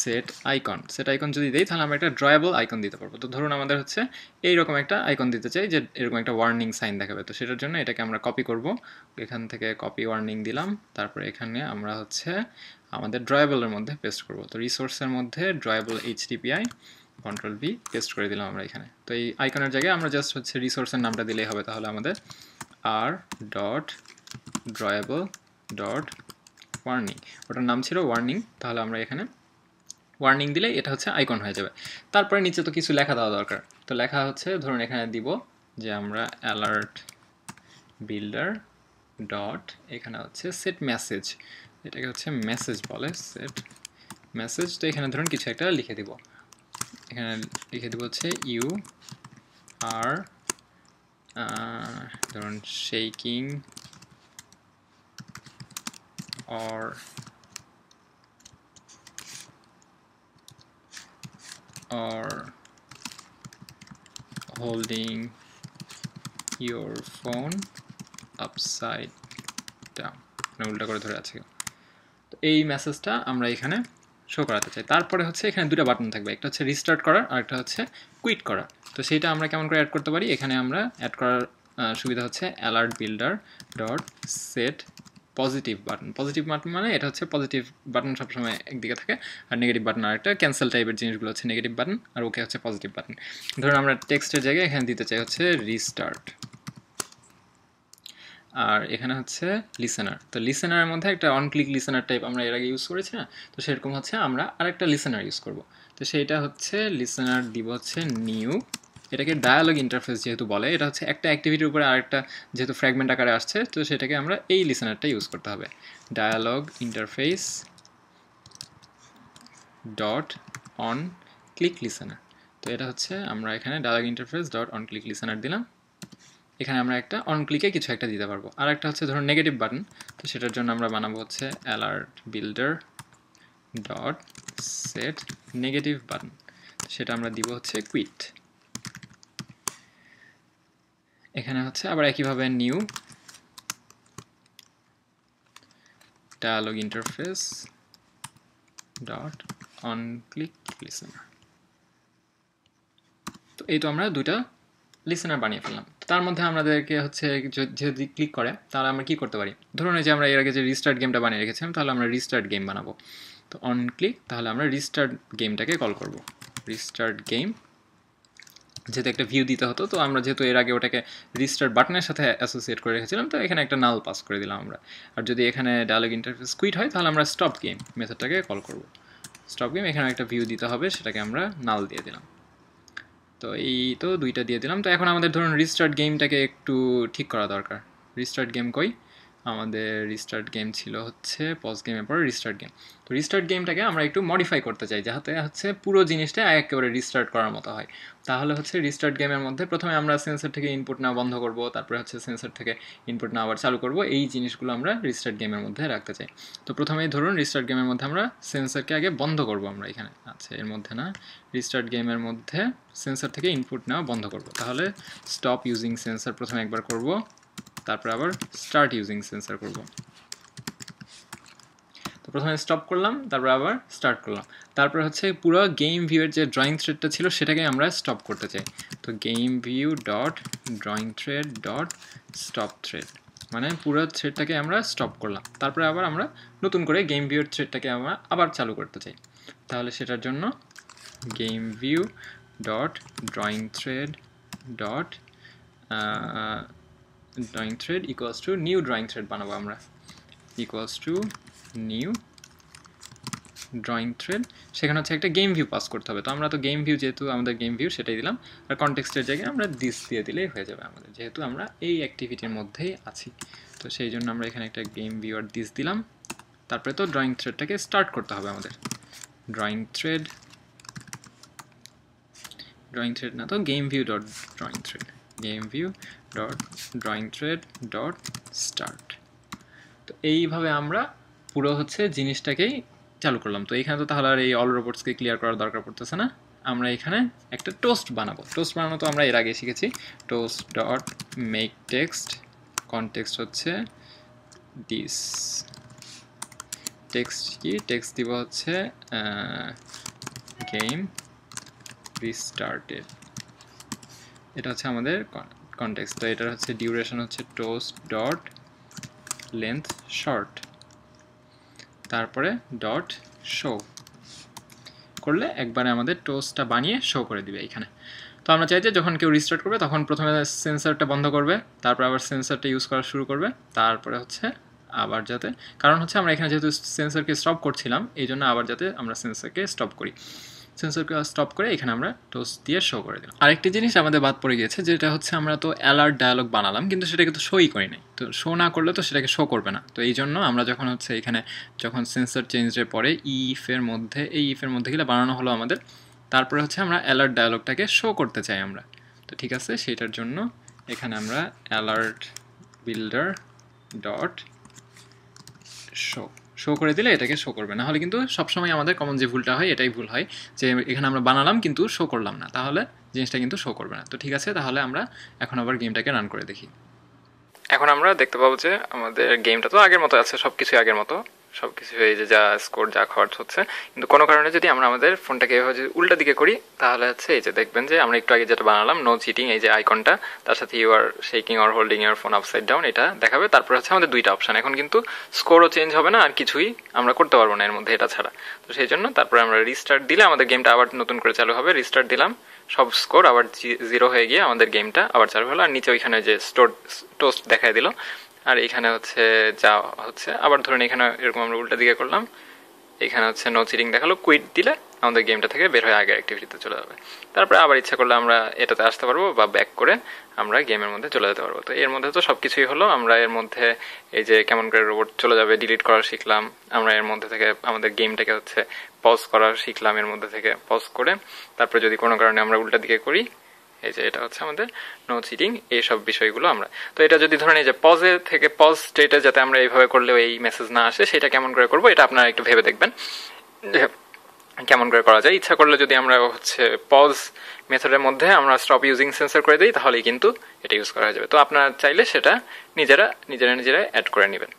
Speaker 1: set icon যদি দেই, তাহলে আমরা একটা ড্রয়েবল আইকন দিতে পারবো। তো ধরুন আমাদের হচ্ছে এইরকম একটা আইকন দিতে চাই, যে এরকম একটা ওয়ার্নিং সাইন দেখাবে। তো সেটার জন্য এটাকে আমরা কপি করব, এখান থেকে কপি ওয়ার্নিং দিলাম, তারপরে এখানে আমরা হচ্ছে আমাদের ড্রয়েবলের মধ্যে পেস্ট করব। তো রিসোর্সের মধ্যে ড্রয়েবল HTTPI Ctrl+V পেস্ট করে দিলাম আমরা এখানে। তো এই আইকনের জায়গায় আমরা জাস্ট হচ্ছে রিসোর্সের নামটা দিলেই হবে। তাহলে আমাদের আর ডট ড্রয়েবল ডট ওয়ার্নিং, ওটার নাম ছিল ওয়ার্নিং, তাহলে আমরা এখানে ওয়ার্নিং দিলে এটা হচ্ছে আইকন হয়ে যাবে। তারপরে নিচে তো কিছু লেখা দেওয়া দরকার, তো লেখা হচ্ছে ধরুন এখানে দিব যে আমরা অ্যালার্ট বিল্ডার ডট এখানে হচ্ছে সেট মেসেজ, এটাকে হচ্ছে মেসেজ বলে, সেট মেসেজ। তো এখানে ধরুন কিছু একটা লিখে দিব, এখানে লিখে দিব হচ্ছে ইউ আর ধরুন shaking or holding your phone upside down, উল্টা করে ধরে আছে। তো এই মেসেজটা আমরা এখানে শো করাতে চাই। তারপরে হচ্ছে এখানে দুটো বাটন থাকবে, একটা হচ্ছে রিস্টার্ট করার আর একটা হচ্ছে কুইট করা। তো সেইটা আমরা কেমন করে অ্যাড করতে পারি, এখানে আমরা অ্যাড করার সুবিধা হচ্ছে alert builder dot set positive button মানে এটা হচ্ছে পজিটিভ বাটন সবসময় একদিকে থাকে, আর নেগেটিভ বাটন আর একটা ক্যান্সেল টাইপের জিনিসগুলো হচ্ছে নেগেটিভ বাটন, আর ওকে হচ্ছে পজিটিভ বাটন। ধরুন আমরা টেক্সটের জায়গায় এখানে দিতে চাই হচ্ছে রিস্টার্ট, আর এখানে হচ্ছে লিসেনার। তো লিসেনারের মধ্যে একটা অন ক্লিক লিসেনার টাইপ আমরা এর আগে ইউজ করেছি না, তো সেরকম হচ্ছে আমরা আরেকটা লিসেনার ইউজ করব। তো সেইটা হচ্ছে লিসেনার দিব হচ্ছে নিউ এটাকে ডায়ালগ ইন্টারফেস যেহেতু বলে, এটা হচ্ছে একটা অ্যাক্টিভিটির উপরে আরেকটা যেহেতু ফ্র্যাগমেন্ট আকারে আসছে, তো সেটাকে আমরা এই লিসেনারটা ইউজ করতে হবে, dialog interface dot on click listener. তো এটা হচ্ছে আমরা এখানে dialog interface dot on click listener দিলাম। এখানে আমরা একটা অন ক্লিকে কিছু একটা দিতে পারবো। আর একটা হচ্ছে ধরুন নেগেটিভ বাটন, তো সেটার জন্য আমরা বানাবো হচ্ছে alert builder dot set negative button, সেটা আমরা দিব হচ্ছে কুইট। এখানে হচ্ছে আবার একইভাবে new dialog interface dot on click listener. তো এই তো আমরা দুইটা লিসেনার বানিয়ে ফেললাম। তার মধ্যে আমাদেরকে হচ্ছে যদি ক্লিক করে তাহলে আমরা কি করতে পারি, ধরুন এই যে আমরা এর আগে যে রিস্টার্ট গেমটা বানিয়ে রেখেছিলাম, তাহলে আমরা রিস্টার্ট গেম বানাবো। তো অন ক্লিক, তাহলে আমরা রিস্টার্ট গেমটাকে কল করব, রিস্টার্ট গেম। যেহেতু একটা ভিউ দিতে হতো, তো আমরা যেহেতু এর আগে ওটাকে রিস্টার্ট বাটনের সাথে অ্যাসোসিয়েট করে রেখেছিলাম, তো এখানে একটা নাল পাস করে দিলাম আমরা। আর যদি এখানে ডায়ালগ ইন্টারফেস কুইট হয়, তাহলে আমরা স্টপ গেম মেথডটাকে কল করব। স্টপ গেম, এখানে একটা ভিউ দিতে হবে, সেটাকে আমরা নাল দিয়ে দিলাম। তো এই তো দুইটা দিয়ে দিলাম। তো এখন আমাদের ধরুন রিস্টার্ট গেমটাকে একটু ঠিক করা দরকার। রিস্টার্ট গেম কই, আমাদের রিস্টার্ট গেম ছিল হচ্ছে পজ গেমের পর রিস্টার্ট গেম। তো রিস্টার্ট গেমটাকে আমরা একটু মডিফাই করতে চাই, যাতে হচ্ছে পুরো জিনিসটা একেবারে রিস্টার্ট করার মতো হয়। তাহলে হচ্ছে রিস্টার্ট গেমের মধ্যে প্রথমে আমরা সেন্সর থেকে ইনপুট নেওয়া বন্ধ করব, তারপরে হচ্ছে সেন্সর থেকে ইনপুট নেওয়া আবার চালু করব, এই জিনিসগুলো আমরা রিস্টার্ট গেমের মধ্যে রাখতে চাই। তো প্রথমেই ধরুন রিস্টার্ট গেমের মধ্যে আমরা সেন্সরকে আগে বন্ধ করব, আমরা এখানে আচ্ছা এর মধ্যে না, রিস্টার্ট গেমের মধ্যে সেন্সর থেকে ইনপুট নেওয়া বন্ধ করব। তাহলে স্টপ ইউজিং সেন্সর প্রথমে একবার করব, তারপর আবার স্টার্ট ইউজিং সেন্সর করব। তো প্রথমে স্টপ করলাম, তারপর আবার স্টার্ট করলাম। তারপর হচ্ছে পুরো গেম ভিউয়ের যে ড্রয়িং থ্রেডটা ছিল সেটাকে আমরা স্টপ করতে চাই। তো game view dot drawing thread dot stop thread, মানে পুরো থ্রেডটাকে আমরা স্টপ করলাম। তারপরে আবার আমরা নতুন করে গেম ভিউয়ের থ্রেডটাকে আমরা আবার চালু করতে চাই। তাহলে সেটার জন্য game view dot drawing thread dot drawing thread equals to new drawing thread বানাবো আমরা, equals to new drawing thread. সেখানে হচ্ছে একটা গেম ভিউ পাস করতে হবে। তো আমরা তো গেম ভিউ, যেহেতু আমাদের গেম ভিউ সেটাই দিলাম, আর কনটেক্সটের জায়গায় আমরা দিস দিয়ে দিলেই হয়ে যাবে আমাদের, যেহেতু আমরা এই অ্যাক্টিভিটির মধ্যেই আছি। তো সেই জন্য আমরা এখানে একটা গেম ভিউ আর দিস দিলাম। তারপরে তো ড্রয়িং থ্রেডটাকে স্টার্ট করতে হবে আমাদের, ড্রয়িং থ্রেড না, তো game view dot drawing thread, game view dot drawing thread dot start. তো এইভাবে আমরা পুরো হচ্ছে জিনিসটাকেই চালু করলাম। তো এখানে তো তাহলে আর এই অল রোবটসকে ক্লিয়ার করার দরকার পড়তেছে না। আমরা এখানে একটা টোস্ট বানাবো। টোস্ট বানানো তো আমরা এর আগে শিখেছি, toast dot make text, context হচ্ছে দিস, টেক্সট কি, টেক্সট দিব হচ্ছে গেম রিস্টার্টেড, এটা হচ্ছে আমাদের কনটেক্সট। তো এটার হচ্ছে ডিউরেশন হচ্ছে টোস্ট ডট লেন্থ শর্ট, তারপরে ডট শো করলে একবারে আমাদের টোস্টটা বানিয়ে শো করে দিবে এইখানে। তো আমরা চাই যে যখন কেউ রিস্টার্ট করবে তখন প্রথমে সেন্সরটা বন্ধ করবে, তারপর আবার সেন্সরটা ইউজ করা শুরু করবে, তারপরে হচ্ছে আবার যাতে, কারণ হচ্ছে আমরা এখানে যেহেতু সেন্সরকে স্টপ করছিলাম, এই জন্য আবার যাতে আমরা সেন্সরকে স্টপ করি, সেন্সরকে স্টপ করে এখানে আমরা টোস্ট দিয়ে শো করে দিলাম। আরেকটি জিনিস আমাদের বাদ পড়ে গিয়েছে, যেটা হচ্ছে আমরা তো অ্যালার্ট ডায়ালগ বানালাম, কিন্তু সেটাকে তো শোই করি নাই। তো শো না করলে তো সেটাকে শো করবে না। তো এই জন্য আমরা যখন হচ্ছে এখানে যখন সেন্সর চেঞ্জের পরে ইফের মধ্যে, এই ইফের মধ্যে গেলে বানানো হলো আমাদের, তারপরে হচ্ছে আমরা অ্যালার্ট ডায়ালগটাকে শো করতে চাই আমরা। তো ঠিক আছে, সেটার জন্য এখানে আমরা alert builder dot show, show করে দিলে এটাকে শো করবে। না হলে কিন্তু সবসময় আমাদের কমন যে ভুলটা হয়, এটাই ভুল হয় যে এখানে আমরা বানালাম কিন্তু শো করলাম না, তাহলে জিনিসটা কিন্তু শো করবে না। তো ঠিক আছে, তাহলে আমরা এখন আবার গেমটাকে রান করে দেখি। এখন আমরা দেখতে পাবো যে আমাদের গেমটা তো আগের মতো আছে, সব কিছু আগের মতো, সব কিছু এই যে যা স্কোর যা খরচ হচ্ছে, কিন্তু কোনো কারণে যদি আমরা আমাদের ফোনটাকে এভাবে যদি উল্টা দিকে করি, তাহলে হচ্ছে এই যে দেখবেন যে আমরা একটু আগে যেটা বানালাম নো চিটিং, এই যে আইকনটা, তার সাথে you are shaking or holding your phone upside down, এটা দেখাবে। তারপর হচ্ছে আমাদের দুইটা অপশান, এখন কিন্তু স্কোরও চেঞ্জ হবে না, আর কিছুই আমরা করতে পারবো না এর মধ্যে এটা ছাড়া। তো সেই জন্য তারপরে আমরা রিস্টার্ট দিলে আমাদের গেমটা আবার নতুন করে চালু হবে। রিস্টার্ট দিলাম, সব স্কোর আবার 0 হয়ে গিয়ে আমাদের গেমটা আবার চালু হলো। আর নিচে ওইখানে যে টোস্ট দেখায় দিল, আর এখানে হচ্ছে যা হচ্ছে আবার ধরুন এখানে এরকম আমরা উল্টা দিকে করলাম, এখানে হচ্ছে নো চিটিং দেখালো, কুইট দিলে আমাদের গেমটা থেকে বের হয়ে আগের অ্যাক্টিভিটিতে চলে যাবে। তারপরে আবার ইচ্ছা করলে আমরা এটাতে আসতে পারবো বা ব্যাক করে আমরা গেমের মধ্যে চলে যেতে পারবো। তো এর মধ্যে তো সব কিছুই হলো। আমরা এর মধ্যে এই যে কেমন করে রোবট চলে যাবে ডিলিট করা শিখলাম, আমরা এর মধ্যে থেকে আমাদের গেমটাকে হচ্ছে পজ করা শিখলাম, এর মধ্যে থেকে পজ করে তারপরে যদি কোনো কারণে আমরা উল্টা দিকে করি, এই যে এটা হচ্ছে আমাদের নো চিটিং, এইসব বিষয়গুলো আমরা। তো এটা যদি ধরেন এই যে পজে থেকে পজ স্টেটে যাতে আমরা এইভাবে করলেও এই মেসেজ না আসে, সেটা কেমন করে করবো এটা আপনারা একটু ভেবে দেখবেন কেমন করে করা যায়। ইচ্ছা করলে যদি আমরা হচ্ছে পজ মেথডের মধ্যে আমরা স্টপ ইউজিং সেন্সর করে দিই তাহলেই কিন্তু এটা ইউজ করা যাবে। তো আপনারা চাইলে সেটা নিজেরা অ্যাড করে নেবেন।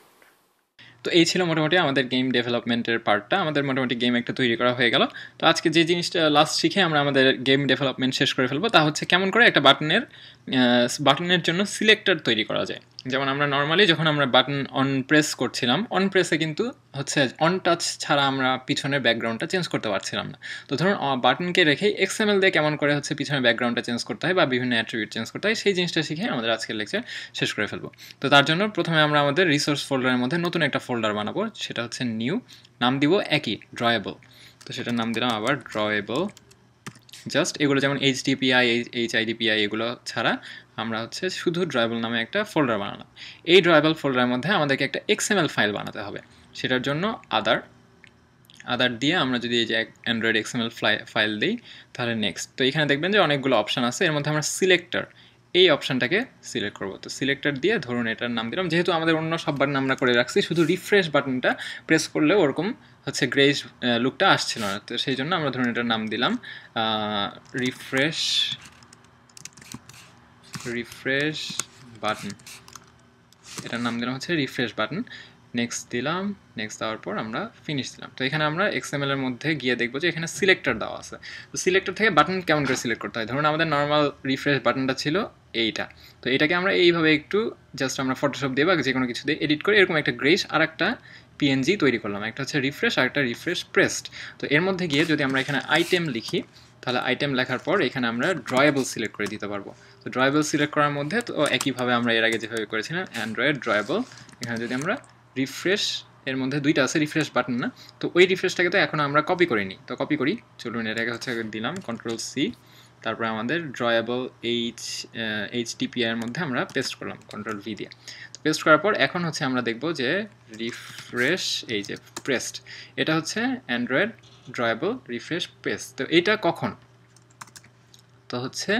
Speaker 1: তো এই ছিল মোটামুটি আমাদের গেম ডেভেলপমেন্টের পার্টটা। আমাদের মোটামুটি গেম একটা তৈরি করা হয়ে গেল। তো আজকে যে জিনিসটা লাস্ট শিখে আমরা আমাদের গেম ডেভেলপমেন্ট শেষ করে ফেলবো তা হচ্ছে কেমন করে একটা বাটনের জন্য সিলেক্টর তৈরি করা যায়। যেমন আমরা নর্মালি যখন আমরা বাটন অন প্রেস করছিলাম, অন প্রেসে কিন্তু হচ্ছে অন টাচ ছাড়া আমরা পিছনের ব্যাকগ্রাউন্ডটা চেঞ্জ করতে পারছিলাম না। তো ধরুন বাটনকে রেখে XML দিয়ে কেমন করে হচ্ছে পিছনের ব্যাকগ্রাউন্ডটা চেঞ্জ করতে হয় বা বিভিন্ন অ্যাট্রিবিউট চেঞ্জ করতে হয়, সেই জিনিসটা শিখে আমাদের আজকের লেকচার শেষ করে ফেলবো। তো তার জন্য প্রথমে আমরা আমাদের রিসোর্স ফোল্ডারের মধ্যে নতুন একটা ফোল্ডার বানাবো, সেটা হচ্ছে নিউ, নাম দিব একই ড্রয়েবল। তো সেটার নাম দিলাম আবার ড্রয়েবল। জাস্ট এগুলো যেমন HDPI HIDPI এগুলো ছাড়া আমরা হচ্ছে শুধু ড্রয়েবল নামে একটা ফোল্ডার বানালাম। এই ড্রয়েবল ফোল্ডারের মধ্যে আমাদেরকে একটা XML ফাইল বানাতে হবে। সেটার জন্য আদার দিয়ে আমরা যদি এই যে অ্যান্ড্রয়েড XML ফাইল দিই তাহলে নেক্সট। তো এখানে দেখবেন যে অনেকগুলো অপশান আছে, এর মধ্যে আমরা সিলেক্টর এই অপশানটাকে সিলেক্ট করবো। তো সিলেক্টর দিয়ে ধরুন এটার নাম দিলাম, যেহেতু আমাদের অন্য সব বাটন আমরা করে রাখছি, শুধু রিফ্রেশ বাটনটা প্রেস করলে ওরকম হচ্ছে গ্রেজ লুকটা আসছিল না। তো সেই জন্য আমরা ধরুন এটার নাম দিলাম রিফ্রেশ বাটন। এটার নাম দিলাম হচ্ছে রিফ্রেশ বাটন। নেক্সট দিলাম, নেক্সট দেওয়ার পর আমরা ফিনিশ দিলাম। তো এখানে আমরা XML এর মধ্যে গিয়ে দেখবো যে এখানে সিলেক্টর দেওয়া আছে। তো সিলেক্টর থেকে বাটন কেমন করে সিলেক্ট করতে হয়, ধরুন আমাদের নর্মাল রিফ্রেশ বাটনটা ছিল এইটা। তো এটাকে আমরা এইভাবে একটু জাস্ট আমরা ফটোশপ দিয়ে বা যে কোনো কিছু দিয়ে এডিট করে এরকম একটা গ্রেস আর একটা PNG তৈরি করলাম, একটা হচ্ছে রিফ্রেশ আর একটা রিফ্রেশ প্রেসড। তো এর মধ্যে গিয়ে যদি আমরা এখানে আইটেম লিখি তাহলে আইটেম লেখার পর এখানে আমরা ড্রয়েবল সিলেক্ট করে দিতে পারবো। তো ড্রয়েবল সিলেক্ট করার মধ্যে তো একইভাবে আমরা এর আগে যেভাবে করেছিলাম অ্যান্ড্রয়েড ড্রয়েবল, এখানে যদি আমরা রিফ্রেশ, এর মধ্যে দুইটা আছে রিফ্রেশ বাটন না, তো ওই রিফ্রেশটাকে তো এখন আমরা কপি করে নিই। তো কপি করি, চলুন এটাকে হচ্ছে দিলাম Ctrl+C, তারপরে আমাদের ড্রয়েবল HDPI এর মধ্যে আমরা পেস্ট করলাম Ctrl+V দিয়ে। তো পেস্ট করার পর এখন হচ্ছে আমরা দেখব যে রিফ্রেশ এই যে প্রেসড, এটা হচ্ছে অ্যান্ড্রয়েড ড্রয়েবল রিফ্রেশ প্রেসড। তো এইটা কখন, তো হচ্ছে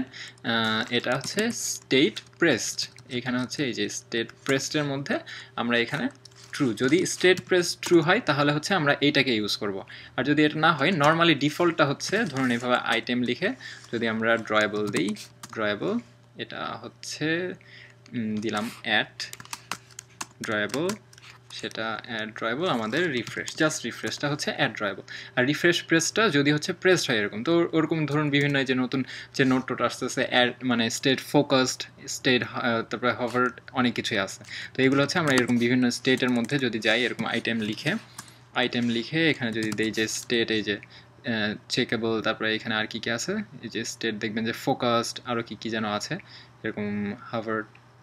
Speaker 1: এটা হচ্ছে স্টেট প্রেসড। এখানে হচ্ছে এই যে স্টেট প্রেসডের মধ্যে আমরা এখানে ট্রু, যদি স্টেট প্রেস ট্রু হয় তাহলে হচ্ছে আমরা এইটাকে ইউজ করব। আর যদি এটা না হয়, নর্মালি ডিফল্টটা হচ্ছে ধরুন এইভাবে আইটেম লিখে যদি আমরা ড্রয়েবল দিই, ড্রয়েবল এটা হচ্ছে দিলাম অ্যাট ড্রয়েবল, সেটা অ্যাড ড্রয়েবল আমাদের রিফ্রেশ, জাস্ট রিফ্রেশটা হচ্ছে অ্যাড ড্রয়েবল। আর রিফ্রেশ প্রেসটা যদি হচ্ছে প্রেসড হয় এরকম, তো ওরকম ধরুন বিভিন্ন যে নতুন যে নোট টোট আসতেছে অ্যাড মানে স্টেট ফোকাসড, স্টেট তারপরে হভার, অনেক কিছুই আছে। তো এগুলো হচ্ছে আমরা এরকম বিভিন্ন স্টেটের মধ্যে যদি যাই এরকম আইটেম লিখে এখানে যদি দেই যে স্টেট এই যে চেকেবল, তারপরে এখানে আর কি আছে এই যে স্টেট দেখবেন যে ফোকাসড, আরও কি যেন আছে এরকম হাভার।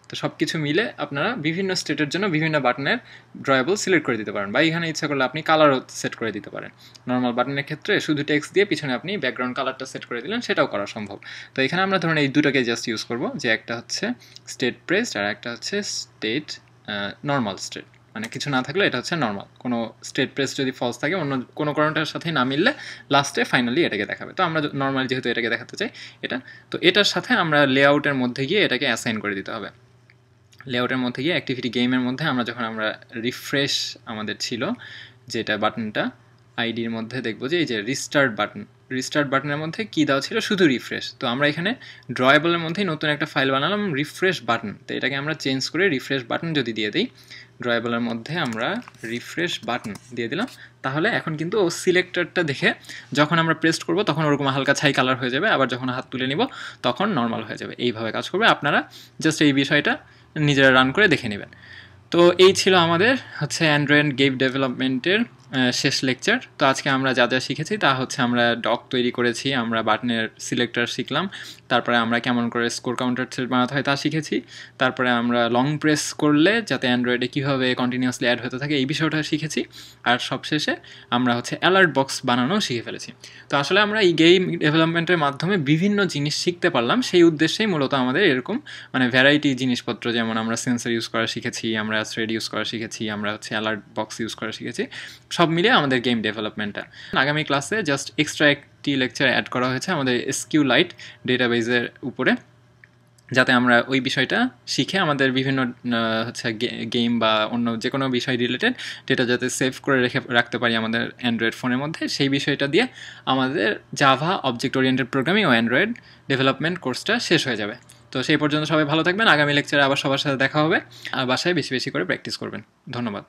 Speaker 1: তো সব কিছু মিলে আপনারা বিভিন্ন স্টেটের জন্য বিভিন্ন বাটনের ড্রয়েবল সিলেক্ট করে দিতে পারেন, বা এখানে ইচ্ছা করলে আপনি কালারও সেট করে দিতে পারেন। নর্মাল বাটনের ক্ষেত্রে শুধু টেক্সট দিয়ে পিছনে আপনি ব্যাকগ্রাউন্ড কালারটা সেট করে দিলেন, সেটাও করা সম্ভব। তো এখানে আমরা ধরুন এই দুটোকে জাস্ট ইউজ করব, যে একটা হচ্ছে স্টেট প্রেসড আর একটা হচ্ছে স্টেট নর্মাল স্টেট, মানে কিছু না থাকলে এটা হচ্ছে নর্মাল। কোনো স্টেট প্রেস যদি ফলস থাকে, অন্য কোনো কারণটার সাথে না মিললে লাস্টে ফাইনালি এটাকে দেখাবে। তো আমরা নর্মালি যেহেতু এটাকে দেখাতে চাই এটা, তো এটার সাথে আমরা লেআউটের মধ্যে গিয়ে এটাকে অ্যাসাইন করে দিতে হবে। লেআউটের মধ্যে গিয়ে অ্যাক্টিভিটি গেমের মধ্যে আমরা যখন আমরা রিফ্রেশ আমাদের ছিল যেটা বাটনটা আইডির মধ্যে দেখবো যে এই যে রিস্টার্ট বাটনের মধ্যে কী দেওয়া ছিল, শুধু রিফ্রেশ। তো আমরা এখানে ড্রয়েবলের মধ্যেই নতুন একটা ফাইল বানালাম রিফ্রেশ বাটন। তো এটাকে আমরা চেঞ্জ করে রিফ্রেশ বাটন যদি দিয়ে দিই, ড্রয়েবলের মধ্যে আমরা রিফ্রেশ বাটন দিয়ে দিলাম, তাহলে এখন কিন্তু ও সিলেক্টরটা দেখে যখন আমরা প্রেস করব তখন ওরকম হালকা ছাই কালার হয়ে যাবে, আবার যখন হাত তুলে নিব তখন নর্মাল হয়ে যাবে। এইভাবে কাজ করবে। আপনারা জাস্ট এই বিষয়টা নিজেরা রান করে দেখে নেবেন। তো এই ছিল আমাদের হচ্ছে অ্যান্ড্রয়েড গেম ডেভেলপমেন্টের শেষ লেকচার। তো আজকে আমরা যা যা শিখেছি তা হচ্ছে আমরা ডক তৈরি করেছি, আমরা বাটনের সিলেক্টর শিখলাম, তারপরে আমরা কেমন করে স্কোর কাউন্টার সেট বানাতে হয় তা শিখেছি, তারপরে আমরা লং প্রেস করলে যাতে অ্যান্ড্রয়েডে কীভাবে কন্টিনিউয়াসলি অ্যাড হতে থাকে এই বিষয়টা শিখেছি, আর সবশেষে আমরা হচ্ছে অ্যালার্ট বক্স বানানোও শিখে ফেলেছি। তো আসলে আমরা এই গেম ডেভেলপমেন্টের মাধ্যমে বিভিন্ন জিনিস শিখতে পারলাম, সেই উদ্দেশ্যেই মূলত আমাদের এরকম মানে ভ্যারাইটি জিনিসপত্র, যেমন আমরা সেন্সর ইউজ করা শিখেছি, আমরা থ্রেড ইউজ করা শিখেছি, আমরা হচ্ছে অ্যালার্ট বক্স ইউজ করা শিখেছি, সব মিলিয়ে আমাদের গেম ডেভেলপমেন্টটা। আগামী ক্লাসে জাস্ট এক্সট্রা একটি লেকচার অ্যাড করা হয়েছে আমাদের SQLite ডেটাবেজের উপরে, যাতে আমরা ওই বিষয়টা শিখে আমাদের বিভিন্ন হচ্ছে গেম বা অন্য যে কোনো বিষয় রিলেটেড ডেটা যাতে সেভ করে রাখতে পারি আমাদের অ্যান্ড্রয়েড ফোনের মধ্যে, সেই বিষয়টা দিয়ে আমাদের জাভা অবজেক্ট ওরিয়েন্টেড প্রোগ্রামিং ও অ্যান্ড্রয়েড ডেভেলপমেন্ট কোর্সটা শেষ হয়ে যাবে। তো সেই পর্যন্ত সবাই ভালো থাকবেন, আগামী লেকচারে আবার সবার সাথে দেখা হবে, আর বাসায় বেশি বেশি করে প্র্যাকটিস করবেন। ধন্যবাদ।